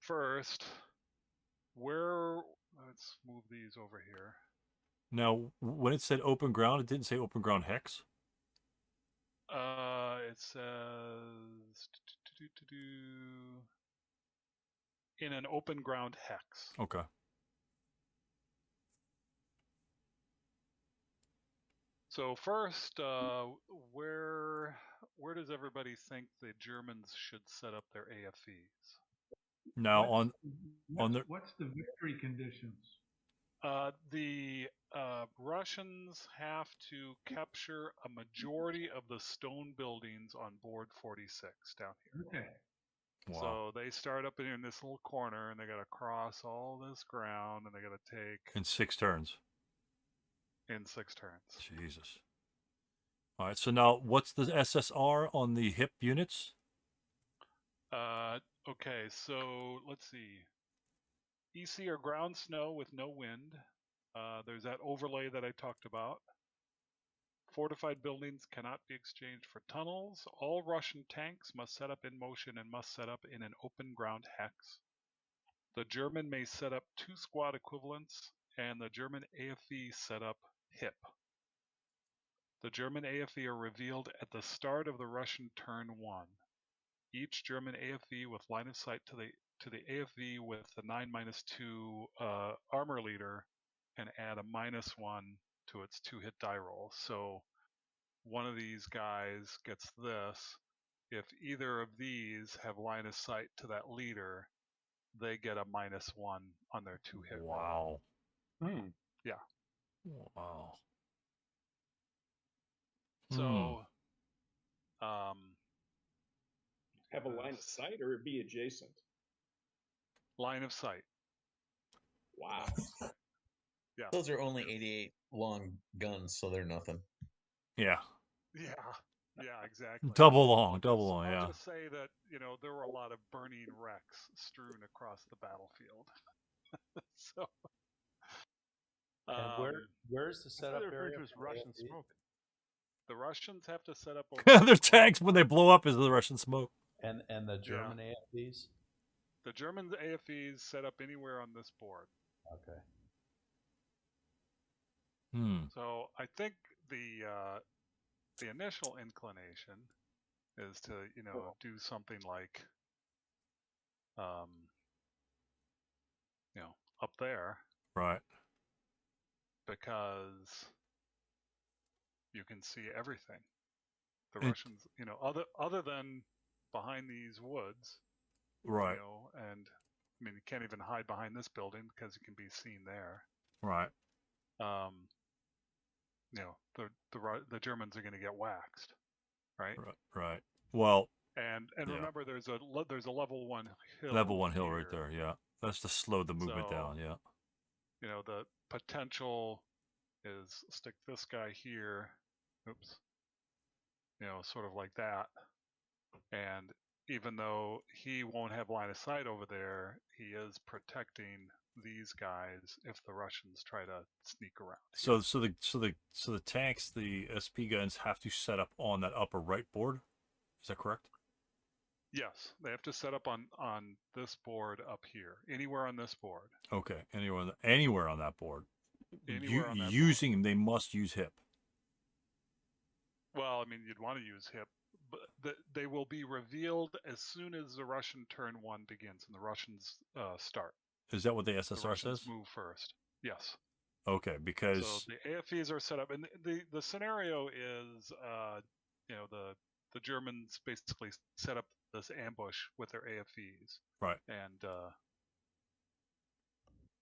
Speaker 6: First, let's move these over here.
Speaker 1: Now, when it said open ground, it didn't say open ground hex?
Speaker 6: It says in an open ground hex.
Speaker 1: Okay.
Speaker 6: So first, where does everybody think the Germans should set up their AFEs?
Speaker 1: Now
Speaker 10: What's the victory conditions?
Speaker 6: The Russians have to capture a majority of the stone buildings on board 46 down here.
Speaker 10: Okay.
Speaker 1: Wow.
Speaker 6: So they start up in this little corner, and they got to cross all this ground, and they got to take
Speaker 1: in 6 turns.
Speaker 6: In 6 turns.
Speaker 1: Jesus. All right. So now, what's the SSR on the hip units?
Speaker 6: Okay. So let's see. EC or ground snow with no wind. There's that overlay that I talked about. Fortified buildings cannot be exchanged for tunnels. All Russian tanks must set up in motion and must set up in an open ground hex. The German may set up 2 squad equivalents, and the German AFE set up hip. The German AFE are revealed at the start of the Russian turn 1. Each German AFE with line of sight to the AFE with the 9-2 armor leader can add a -1 to its 2-hit die roll. So one of these guys gets this. If either of these have line of sight to that leader, they get a -1 on their 2-hit roll.
Speaker 1: Wow.
Speaker 6: Yeah.
Speaker 1: Wow.
Speaker 6: So,
Speaker 4: have a line of sight or be adjacent?
Speaker 6: Line of sight.
Speaker 4: Wow.
Speaker 6: Yeah.
Speaker 8: Those are only 88 long guns, so they're nothing.
Speaker 1: Yeah.
Speaker 6: Yeah, exactly.
Speaker 1: Double long, yeah.
Speaker 6: I'll just say that, there were a lot of burning wrecks strewn across the battlefield. So.
Speaker 3: And where's the setup area?
Speaker 11: Russian smoke.
Speaker 6: The Russians have to set up over
Speaker 1: their tanks when they blow up is the Russian smoke.
Speaker 3: And the German AFEs?
Speaker 6: The German AFEs set up anywhere on this board.
Speaker 3: Okay.
Speaker 6: So I think the initial inclination is to do something like up there,
Speaker 1: right?
Speaker 6: Because you can see everything. The Russians, other than behind these woods,
Speaker 1: right?
Speaker 6: And I mean, you can't even hide behind this building because it can be seen there,
Speaker 1: right?
Speaker 6: The Germans are going to get waxed, right?
Speaker 1: Right. Well,
Speaker 6: and remember, there's a level 1 hill.
Speaker 1: Level 1 hill right there. Yeah, that's to slow the movement down. Yeah.
Speaker 6: The potential is stick this guy here. Oops. Sort of like that. And even though he won't have line of sight over there, he is protecting these guys if the Russians try to sneak around.
Speaker 1: So the tanks, the SP guns have to set up on that upper right board. Is that correct?
Speaker 6: Yes, they have to set up on this board up here, anywhere on this board.
Speaker 1: Okay, anywhere on that board.
Speaker 6: Anywhere on that
Speaker 1: using board. They must use hip.
Speaker 6: Well, I mean, you'd want to use hip, but they will be revealed as soon as the Russian turn 1 begins and the Russians start.
Speaker 1: Is that what the SSR
Speaker 6: the Russians
Speaker 1: says?
Speaker 6: Move first. Yes.
Speaker 1: Okay, because
Speaker 6: so the AFEs are set up, and the scenario is, the Germans basically set up this ambush with their AFEs.
Speaker 1: Right.
Speaker 6: And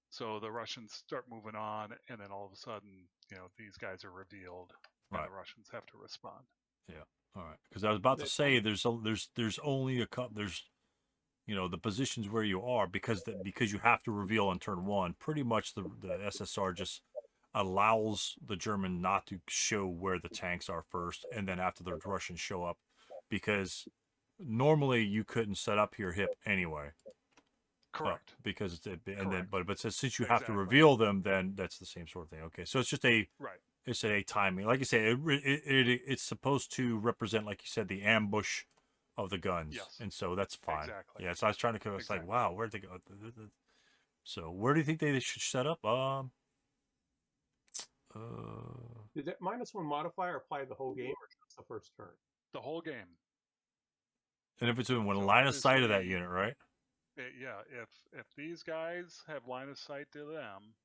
Speaker 6: so the Russians start moving on, and then all of a sudden, these guys are revealed, and the Russians have to respond.
Speaker 1: Yeah. All right. Because I was about to say there's only a couple. There's the positions where you are because you have to reveal on turn 1. Pretty much the SSR just allows the German not to show where the tanks are first, and then after the Russians show up, because normally you couldn't set up here hip anyway.
Speaker 6: Correct.
Speaker 1: Because but since you have to reveal them, then that's the same sort of thing. Okay, so it's just it's a timing. Like you say, it's supposed to represent, like you said, the ambush of the guns.
Speaker 6: Yes.
Speaker 1: And so that's fine.
Speaker 6: Exactly.
Speaker 1: Yeah. So I was trying to. It's like, wow, where'd they go? So where do you think they should set up?
Speaker 13: Did that -1 modifier apply the whole game or just the first turn?
Speaker 6: The whole game.
Speaker 1: And if it's in one
Speaker 6: So
Speaker 1: line of sight of that
Speaker 6: obviously-
Speaker 1: unit, right?
Speaker 6: Yeah, if these guys have line of sight to them,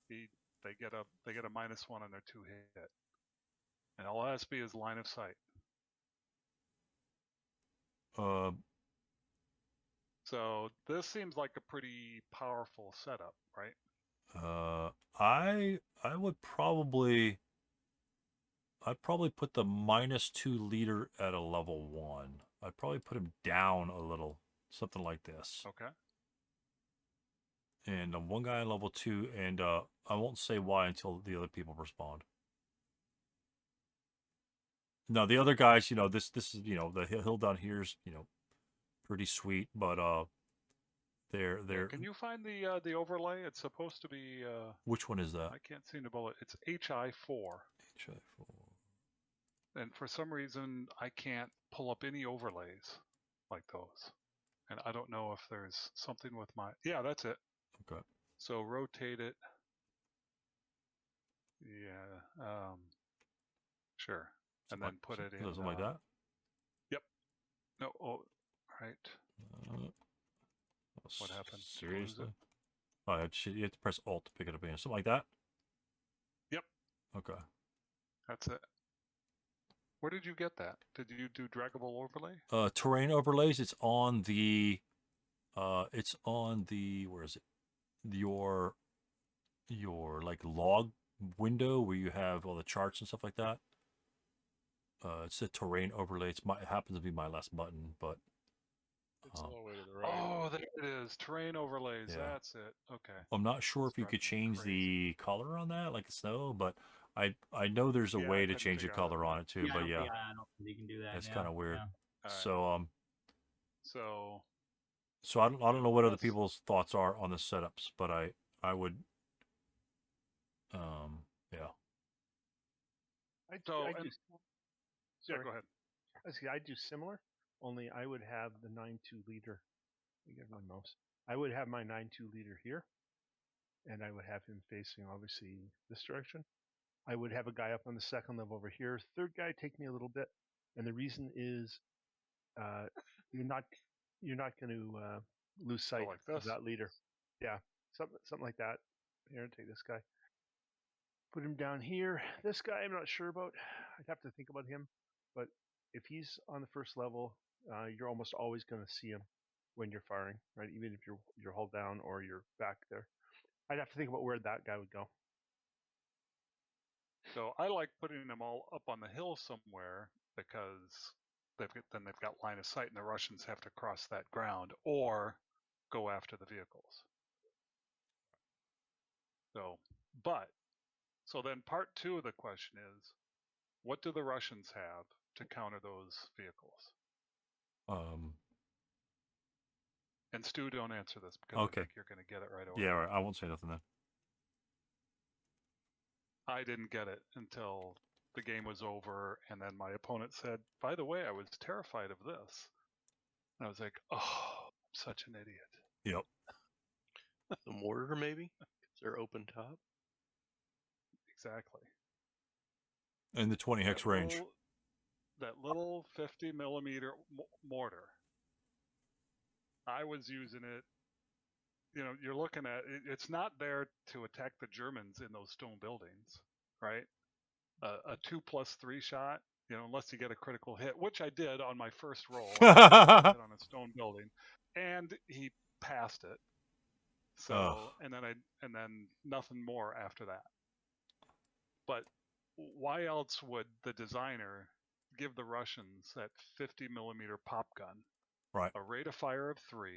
Speaker 6: they get a -1 on their 2 hit, and all it has to be is line of sight. So this seems like a pretty powerful setup, right?
Speaker 1: I would probably I'd probably put the -2 leader at a level 1. I'd probably put him down a little, something like this.
Speaker 6: Okay.
Speaker 1: And one guy at level 2, and I won't say why until the other people respond. No, the other guys, this is, the hill down here's, pretty sweet, but they're.
Speaker 6: Can you find the overlay? It's supposed to be.
Speaker 1: Which one is that?
Speaker 6: I can't seem to bullet. It's HI4.
Speaker 1: HI4.
Speaker 6: And for some reason, I can't pull up any overlays like those. And I don't know if there's something with my. Yeah, that's it.
Speaker 1: Okay.
Speaker 6: So rotate it. Yeah. Sure. And then put it in.
Speaker 1: Something like that?
Speaker 6: Yep. No. Oh, right. What happened?
Speaker 1: Seriously? Oh, you have to press Alt to pick it up again. Something like that?
Speaker 6: Yep.
Speaker 1: Okay.
Speaker 6: That's it. Where did you get that? Did you do draggable overlay?
Speaker 1: Terrain overlays. It's on the. Where is it? Your like log window where you have all the charts and stuff like that. It's the terrain overlay. It happens to be my last button, but.
Speaker 12: It's all the way to the right.
Speaker 6: Oh, there it is. Terrain overlays.
Speaker 1: Yeah.
Speaker 6: That's it. Okay.
Speaker 1: I'm not sure if you could change the color on that, like snow, but I know there's a way to change the color on it too.
Speaker 2: Yeah,
Speaker 1: but
Speaker 2: I don't think you can do that.
Speaker 1: it's
Speaker 2: yeah,
Speaker 1: kind of weird.
Speaker 2: yeah.
Speaker 1: So
Speaker 6: So
Speaker 1: I don't know what other people's thoughts are on the setups, but I would yeah.
Speaker 11: I do.
Speaker 6: Yeah, go ahead.
Speaker 11: I do similar. Only I would have the 9-2 leader. Let me get my mouse. I would have my 9-2 leader here, and I would have him facing obviously this direction. I would have a guy up on the second level over here. Third guy take me a little bit, and the reason is you're not going to lose sight of that leader. Yeah, something like that. Here, take this guy. Put him down here. This guy I'm not sure about. I'd have to think about him, but if he's on the first level, you're almost always going to see him when you're firing, right? Even if you're hull down or you're back there. I'd have to think about where that guy would go.
Speaker 6: So I like putting them all up on the hill somewhere because they've got line of sight, and the Russians have to cross that ground or go after the vehicles. So then part 2 of the question is, what do the Russians have to counter those vehicles? And Stu, don't answer this because I think you're going to get it right away.
Speaker 1: Yeah, right. I won't say nothing then.
Speaker 6: I didn't get it until the game was over, and then my opponent said, by the way, I was terrified of this. And I was like, oh, I'm such an idiot.
Speaker 1: Yep.
Speaker 7: The mortar, maybe? Because they're open top.
Speaker 6: Exactly.
Speaker 1: And the 20 hex range.
Speaker 6: That little 50 millimeter mortar. I was using it. You're looking at it. It's not there to attack the Germans in those stone buildings, right? A 2+3 shot, unless you get a critical hit, which I did on my first roll. I hit on a stone building, and he passed it. So, and then nothing more after that. But why else would the designer give the Russians that 50 millimeter pop gun?
Speaker 1: Right.
Speaker 6: A rate of fire of 3,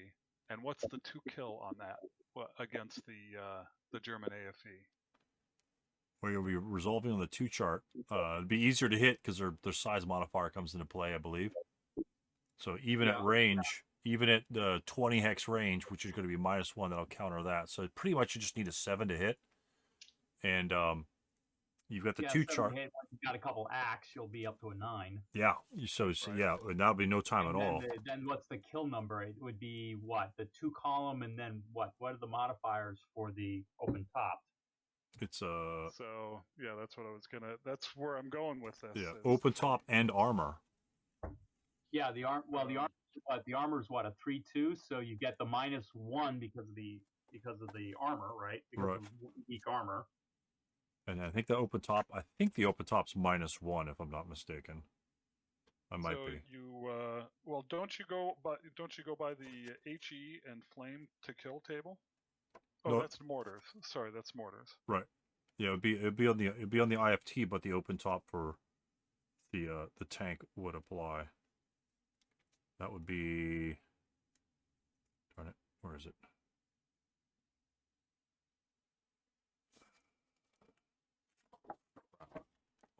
Speaker 6: and what's the 2 kill on that against the German AFE?
Speaker 1: Well, you'll be resolving on the 2 chart. It'd be easier to hit because their size modifier comes into play, I believe. So even at range, even at the 20 hex range, which is going to be -1, that'll counter that. So pretty much you just need a 7 to hit, and you've got the 2 chart.
Speaker 2: Once you've got a couple acts, you'll be up to a 9.
Speaker 1: Yeah. So yeah, and that'll be no time at all.
Speaker 2: Then what's the kill number? It would be what? The 2 column, and then what? What are the modifiers for the open top?
Speaker 1: It's
Speaker 6: So yeah, that's what I was gonna. That's where I'm going with this.
Speaker 1: Yeah, open top and armor.
Speaker 2: Yeah, the arm. Well, the armor's what, a 3/2, so you get the -1 because of the armor, right? Because
Speaker 1: Right.
Speaker 2: of weak armor.
Speaker 1: And I think the open top's -1 if I'm not mistaken. I might
Speaker 6: so
Speaker 1: be.
Speaker 6: you well, don't you go by the HE and flame to kill table? Oh,
Speaker 1: No.
Speaker 6: that's mortars. Sorry, that's mortars.
Speaker 1: Right. Yeah, it'd be on the IFT, but the open top for the tank would apply. That would be. Darn it! Where is it?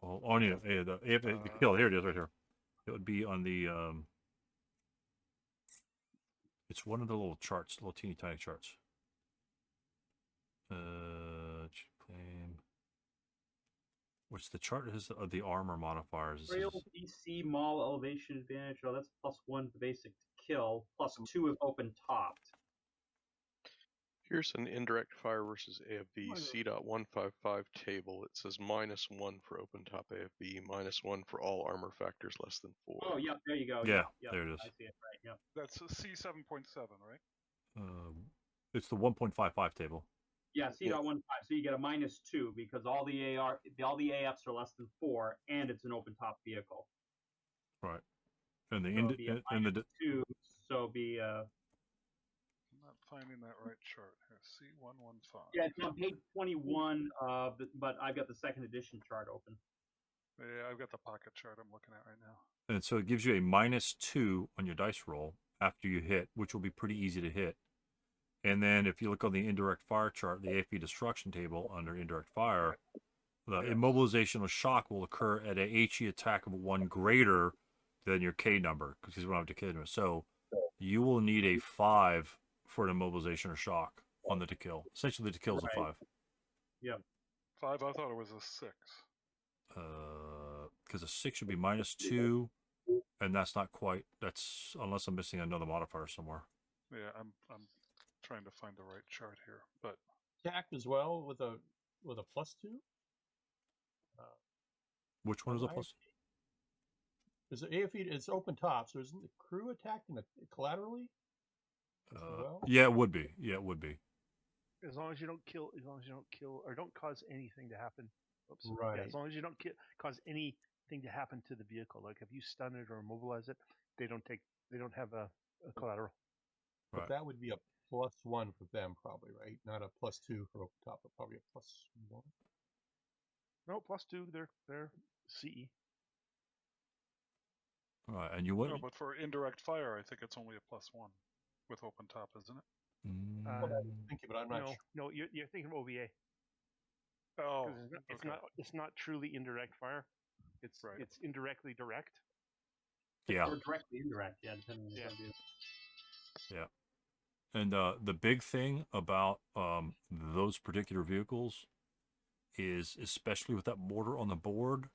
Speaker 1: Oh, yeah, the kill. Here it is, right here. It would be on the It's one of the little charts, little teeny tiny charts. Claim. What's the chart of the armor modifiers?
Speaker 2: Frail DC Maul elevation advantage. Oh, that's +1 to basic to kill, +2 if open topped.
Speaker 7: Here's an indirect fire versus AFB C.155 table. It says -1 for open top AFB, -1 for all armor factors less than 4.
Speaker 2: Oh, yeah, there you go.
Speaker 1: Yeah,
Speaker 2: yep,
Speaker 1: there it is.
Speaker 2: I see it right. Yep.
Speaker 6: That's a C7.7, right?
Speaker 1: It's the 1.55 table.
Speaker 2: Yeah, C.15. So you get a -2 because all the AFs are less than 4, and it's an open top vehicle.
Speaker 1: Right. And the
Speaker 2: -2, so be
Speaker 6: I'm not finding that right chart here. C115.
Speaker 2: Yeah, it's on page 21, but I've got the second edition chart open.
Speaker 6: Yeah, I've got the pocket chart I'm looking at right now.
Speaker 1: And so it gives you a -2 on your dice roll after you hit, which will be pretty easy to hit. And then if you look on the indirect fire chart, the AFB destruction table under indirect fire, the immobilizational shock will occur at a HE attack of 1 greater than your K number, because we don't have to K number. So you will need a 5 for an immobilization or shock on the to kill. Essentially, the to kill is a 5.
Speaker 2: Yep.
Speaker 6: 5, I thought it was a 6.
Speaker 1: Because a 6 should be -2, and that's not quite. That's unless I'm missing another modifier somewhere.
Speaker 6: Yeah, I'm trying to find the right chart here, but
Speaker 9: attack as well with a +2.
Speaker 1: Which one is a plus?
Speaker 9: Is the AFE? It's open top, so isn't the crew attacked collaterally?
Speaker 1: Yeah, it would be. Yeah, it would be.
Speaker 11: As long as you don't kill, or don't cause anything to happen. Oops.
Speaker 9: Right.
Speaker 11: Yeah, as long as you don't cause anything to happen to the vehicle, like if you stun it or immobilize it, they don't have a collateral.
Speaker 9: But that would be a +1 for them, probably, right? Not a +2 for open top, but probably a +1.
Speaker 11: No, +2. They're CE.
Speaker 1: All right, and you would.
Speaker 6: No, but for indirect fire, I think it's only a +1 with open top, isn't it?
Speaker 9: Thinking, but I'm not sure.
Speaker 11: No, you're thinking of OVA.
Speaker 6: Oh,
Speaker 11: it's not truly indirect fire. It's indirectly direct.
Speaker 1: Yeah.
Speaker 2: Or directly indirect, yeah, depending on what you do.
Speaker 1: Yeah. And the big thing about those particular vehicles is, especially with that mortar on the board,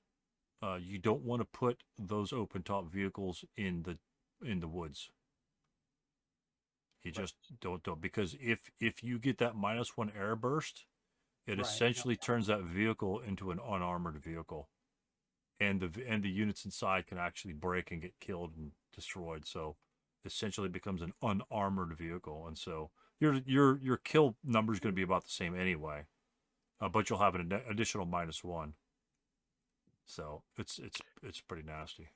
Speaker 1: you don't want to put those open top vehicles in the woods. You just don't, because if you get that -1 air burst, it essentially turns that vehicle into an unarmored vehicle, and the units inside can actually break and get killed and destroyed. So essentially, it becomes an unarmored vehicle, and so your kill number is going to be about the same anyway, but you'll have an additional -1. So it's pretty nasty.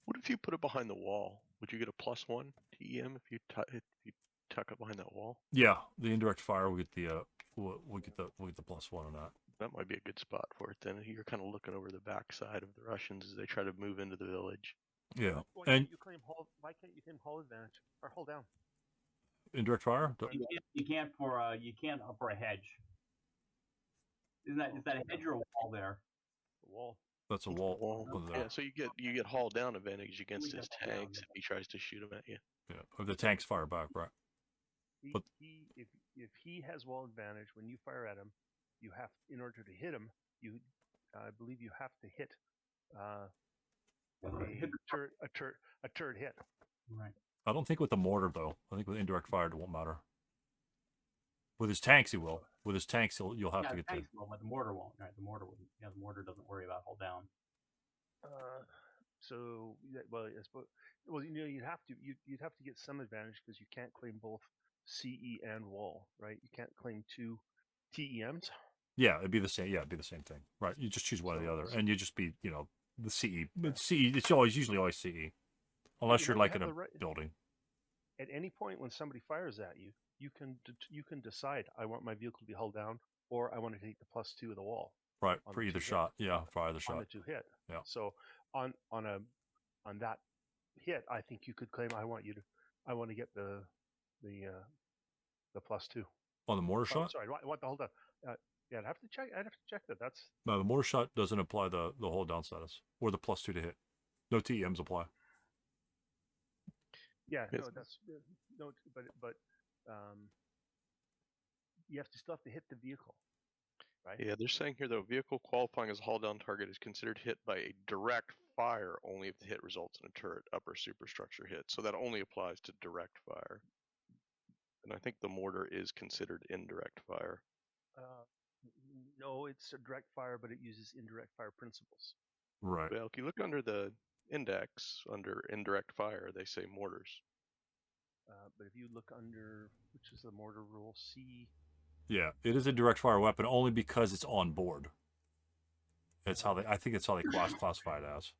Speaker 7: What if you put it behind the wall? Would you get a +1 TEM if you tuck it behind that wall?
Speaker 1: Yeah, the indirect fire will get the we'll get the +1 on that.
Speaker 7: That might be a good spot for it. Then you're kind of looking over the backside of the Russians as they try to move into the village.
Speaker 1: Yeah,
Speaker 11: Why
Speaker 1: and
Speaker 11: can't you claim hull advantage or hull down?
Speaker 1: Indirect fire?
Speaker 2: You can't for a hedge. Is that a hedge or a wall there?
Speaker 11: A wall.
Speaker 1: That's a wall.
Speaker 7: Yeah, so you get haul down advantage against his tanks if he tries to shoot them at you.
Speaker 1: Yeah, if the tanks fire back, right?
Speaker 11: If he has wall advantage when you fire at him, you have, in order to hit him, I believe you have to hit a turret hit.
Speaker 2: Right.
Speaker 1: I don't think with the mortar though. I think with indirect fire it won't matter. With his tanks, he will. With his tanks, you'll have to get
Speaker 2: tanks will, but the mortar won't. Right, the mortar wouldn't. Yeah, the mortar doesn't worry about hold down.
Speaker 11: So, well, I suppose, well, you'd have to get some advantage because you can't claim both CE and wall, right? You can't claim two TEMs.
Speaker 1: Yeah, it'd be the same. Yeah, it'd be the same thing, right? You just choose one or the other, and you just be, the CE. But CE, it's usually always CE, unless you're like in a building.
Speaker 11: At any point when somebody fires at you, you can decide, I want my vehicle to be hull down, or I want to take the +2 of the wall.
Speaker 1: Right, for either shot. Yeah, for either shot.
Speaker 11: On the 2 hit.
Speaker 1: Yeah.
Speaker 11: So on that hit, I think you could claim, I want to get the +2
Speaker 1: on the mortar shot.
Speaker 11: Sorry, I want the hold down. Yeah, I'd have to check that. That's
Speaker 1: no, the mortar shot doesn't apply the hold down status or the +2 to hit. No TEMs apply.
Speaker 11: Yeah, no, that's no, but you still have to hit the vehicle, right?
Speaker 7: Yeah, they're saying here though, vehicle qualifying as a hull down target is considered hit by a direct fire only if the hit results in a turret upper superstructure hit. So that only applies to direct fire. And I think the mortar is considered indirect fire.
Speaker 11: No, it's a direct fire, but it uses indirect fire principles.
Speaker 1: Right.
Speaker 7: Well, if you look under the index, under indirect fire, they say mortars.
Speaker 11: But if you look under, which is the mortar rule, C.
Speaker 1: Yeah, it is a direct fire weapon only because it's on board. It's how I think it's how they classify it as.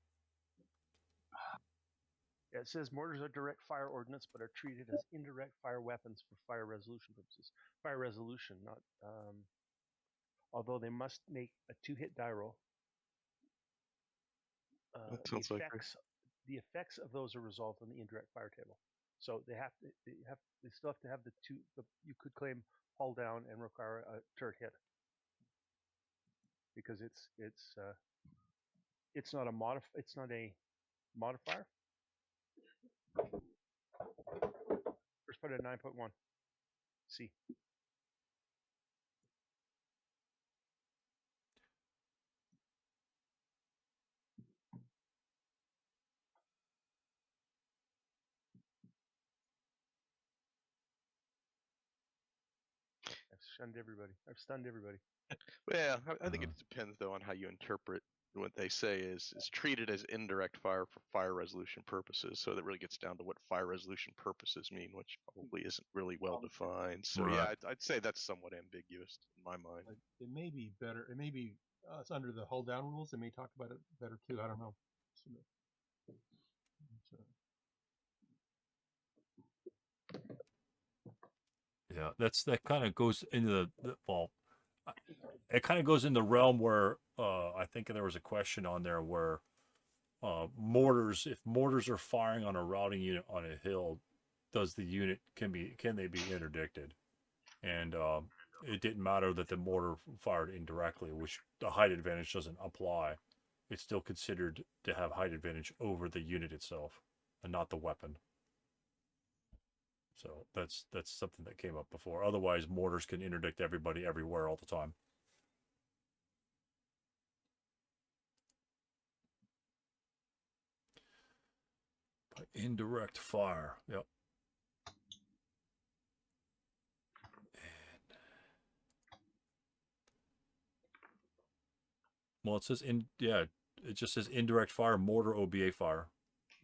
Speaker 11: Yeah, it says mortars are direct fire ordnance, but are treated as indirect fire weapons for fire resolution purposes. Fire resolution, not. Although they must make a 2-hit die roll.
Speaker 7: That sounds like
Speaker 11: the effects of those are resolved on the indirect fire table. So they still have to have the two. You could claim hull down and require a turret hit because it's not a modifier. First part of 9.1. C. I've stunned everybody.
Speaker 7: Well, I think it depends though on how you interpret what they say is treated as indirect fire for fire resolution purposes. So that really gets down to what fire resolution purposes mean, which probably isn't really well defined. So
Speaker 1: right.
Speaker 7: Yeah, I'd say that's somewhat ambiguous in my mind.
Speaker 9: It may be better. It may be it's under the hold down rules. They may talk about it better too. I don't know.
Speaker 1: Yeah, that kind of goes into it kind of goes in the realm where I think there was a question on there where mortars, if mortars are firing on a routing unit on a hill, does the unit can they be interdicted? And it didn't matter that the mortar fired indirectly, which the height advantage doesn't apply. It's still considered to have height advantage over the unit itself and not the weapon. So that's something that came up before. Otherwise, mortars can interdict everybody everywhere all the time. By indirect fire. Yep. Well, it says it just says indirect fire, mortar, OBA fire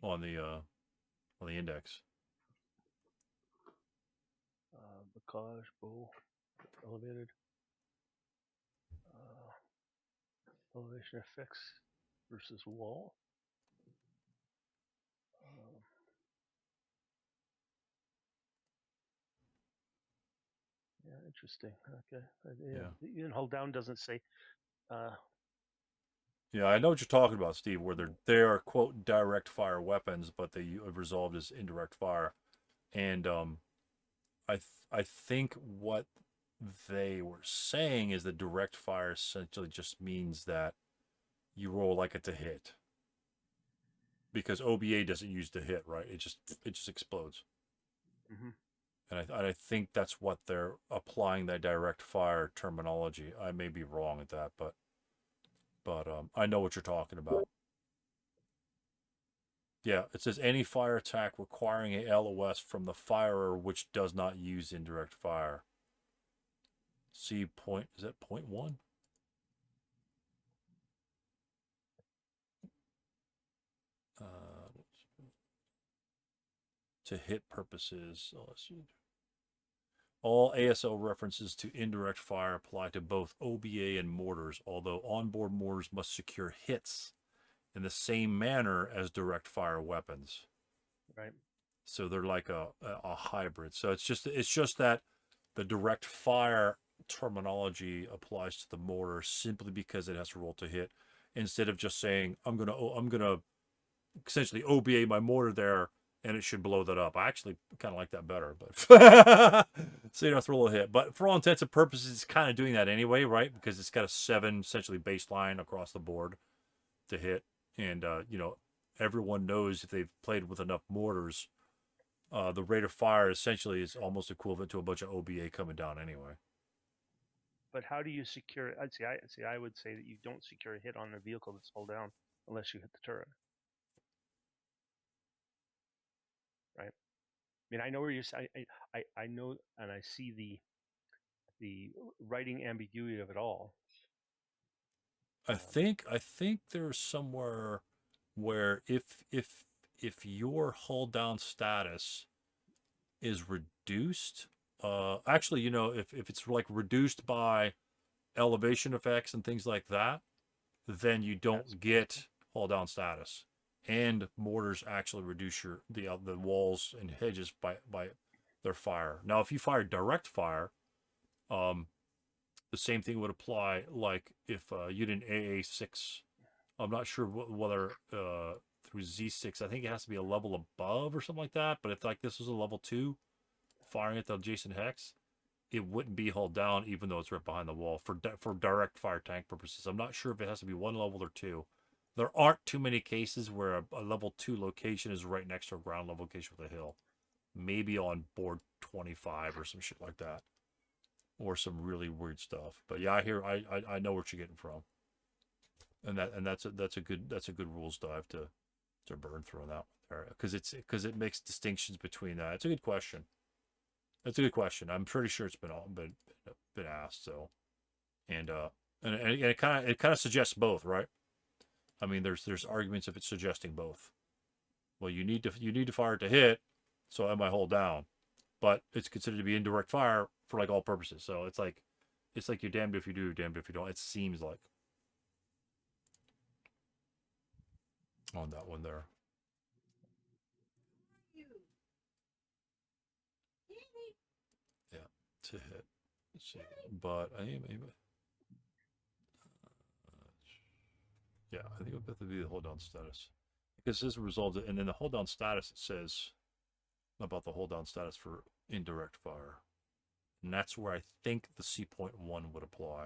Speaker 1: on the index.
Speaker 11: Bacage, bow, elevated. Elevation effects versus wall. Yeah, interesting. Okay. Yeah. Even hold down doesn't say.
Speaker 1: Yeah, I know what you're talking about, Steve. Where they are quote direct fire weapons, but they have resolved as indirect fire, and I think what they were saying is that direct fire essentially just means that you roll like it's a hit, because OBA doesn't use the hit, right? It just explodes.
Speaker 11: Mm-hmm.
Speaker 1: And I think that's what they're applying, that direct fire terminology. I may be wrong at that, but I know what you're talking about. Yeah, it says any fire attack requiring a LOS from the firer which does not use indirect fire. See point, is that point 1? to hit purposes. Oh, let's see. All ASL references to indirect fire apply to both OBA and mortars, although onboard mortars must secure hits in the same manner as direct fire weapons.
Speaker 11: Right.
Speaker 1: So they're like a hybrid. So it's just that the direct fire terminology applies to the mortar simply because it has to roll to hit, instead of just saying I'm gonna essentially OBA my mortar there and it should blow that up. I actually kind of like that better, but so you don't have to roll a hit. But for all intents and purposes, it's kind of doing that anyway, right? Because it's got a 7 essentially baseline across the board to hit, and everyone knows if they've played with enough mortars, the rate of fire essentially is almost equivalent to a bunch of OBA coming down anyway.
Speaker 11: But how do you secure? I would say that you don't secure a hit on a vehicle that's hull down unless you hit the turret. Right. I mean, I know where you're. I know, and I see the writing ambiguity of it all.
Speaker 1: I think there's somewhere where if your hull down status is reduced, actually, if it's like reduced by elevation effects and things like that, then you don't get hull down status. And mortars actually reduce the walls and hedges by their fire. Now, if you fire direct fire, the same thing would apply. Like if you did an AA6, I'm not sure whether through Z6, I think it has to be a level above or something like that. But if like this was a level 2, firing at the adjacent hex, it wouldn't be hull down, even though it's right behind the wall for direct fire tank purposes. I'm not sure if it has to be 1 level or 2. There aren't too many cases where a level 2 location is right next to a ground level location with a hill. Maybe on board 25 or some shit like that, or some really weird stuff. But yeah, I know what you're getting from, and that's a good rules dive to burn through in that area, because it makes distinctions between that. It's a good question. That's a good question. I'm pretty sure it's been asked. So, and it kind of suggests both, right? I mean, there's arguments if it's suggesting both. Well, you need to fire to hit, so am I hold down, but it's considered to be indirect fire for like all purposes. So it's like you're damned if you do, damned if you don't. It seems like on that one there. Yeah, to hit. Let's see, but I think it would have to be the hold down status, because this result, and then the hold down status, it says about the hold down status for indirect fire, and that's where I think the C.1 would apply.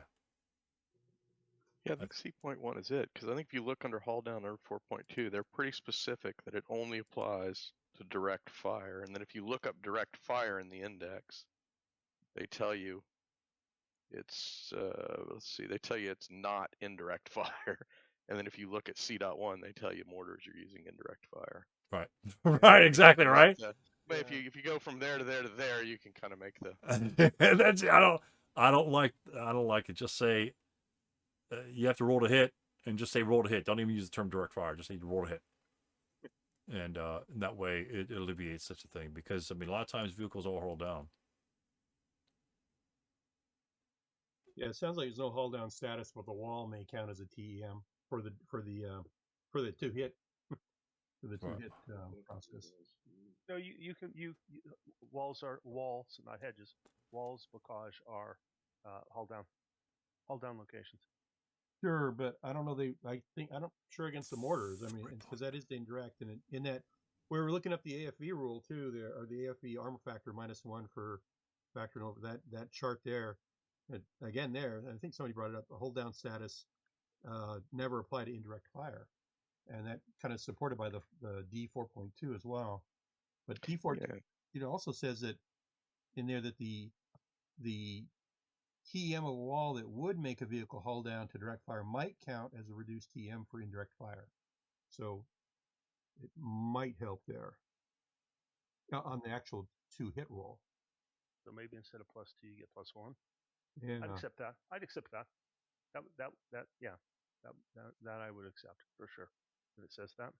Speaker 7: Yeah, I think C.1 is it, because I think if you look under hull down or 4.2, they're pretty specific that it only applies to direct fire, and then if you look up direct fire in the index, they tell you it's they tell you it's not indirect fire. And then if you look at C.1, they tell you mortars are using indirect fire.
Speaker 1: Right. Right, exactly, right?
Speaker 7: But if you go from there to there to there, you can kind of make the
Speaker 1: that's I don't like it. Just say you have to roll to hit, and just say roll to hit. Don't even use the term direct fire. Just say roll to hit. And that way it alleviates such a thing, because I mean a lot of times vehicles all roll down.
Speaker 9: Yeah, it sounds like there's no hull down status, but the wall may count as a TEM for the 2 hit for the 2 hit process.
Speaker 11: No, you can walls are walls, not hedges. Walls, bocage are hull down locations.
Speaker 9: Sure, but I don't know. I'm not sure against the mortars. I mean, because that is the indirect, and in that we're looking up the AFV rule too. There, or the AFV armor factor -1 for factoring over that chart there. Again, there, I think somebody brought it up. The hold down status never apply to indirect fire, and that kind of supported by the D4.2 as well. But D4, it also says that in there that the TEM of a wall that would make a vehicle hull down to direct fire might count as a reduced TM for indirect fire. So it might help there on the actual 2 hit roll.
Speaker 11: So maybe instead of +2, you get +1.
Speaker 9: Yeah,
Speaker 11: I'd accept that. That I would accept for sure. If it says that.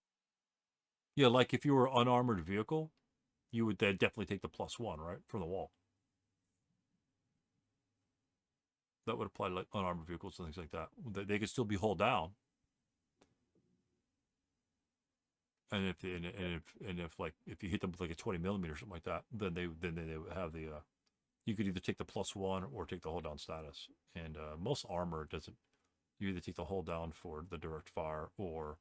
Speaker 1: Yeah, like if you were an unarmored vehicle, you would then definitely take the +1, right, from the wall. That would apply to like unarmored vehicles and things like that. They could still be hull down. And if you hit them with like a 20mm or something like that, then they would have the you could either take the +1 or take the hold down status. And most armor doesn't. You either take the hold down for the direct fire or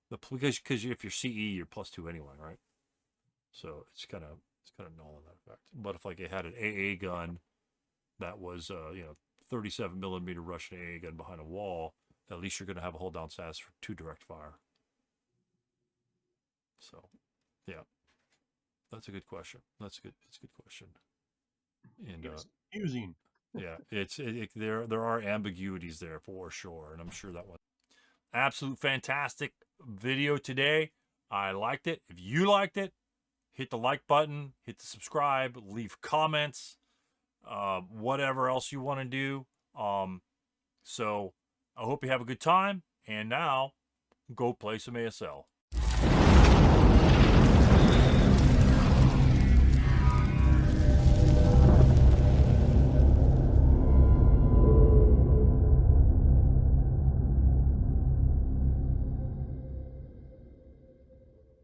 Speaker 1: the because if you're CE you're +2 anyway, right? So it's kind of null in that effect. But if like it had an AA gun that was 37mm Russian AA gun behind a wall, at least you're going to have a hold down status for 2 direct fire. So, yeah, that's a good question. That's a good question. And
Speaker 9: it's confusing.
Speaker 1: Yeah, there are ambiguities there for sure, and I'm sure that one. Absolute fantastic video today. I liked it. If you liked it, hit the like button, hit the subscribe, leave comments, whatever else you want to do. So I hope you have a good time. And now, go play some ASL.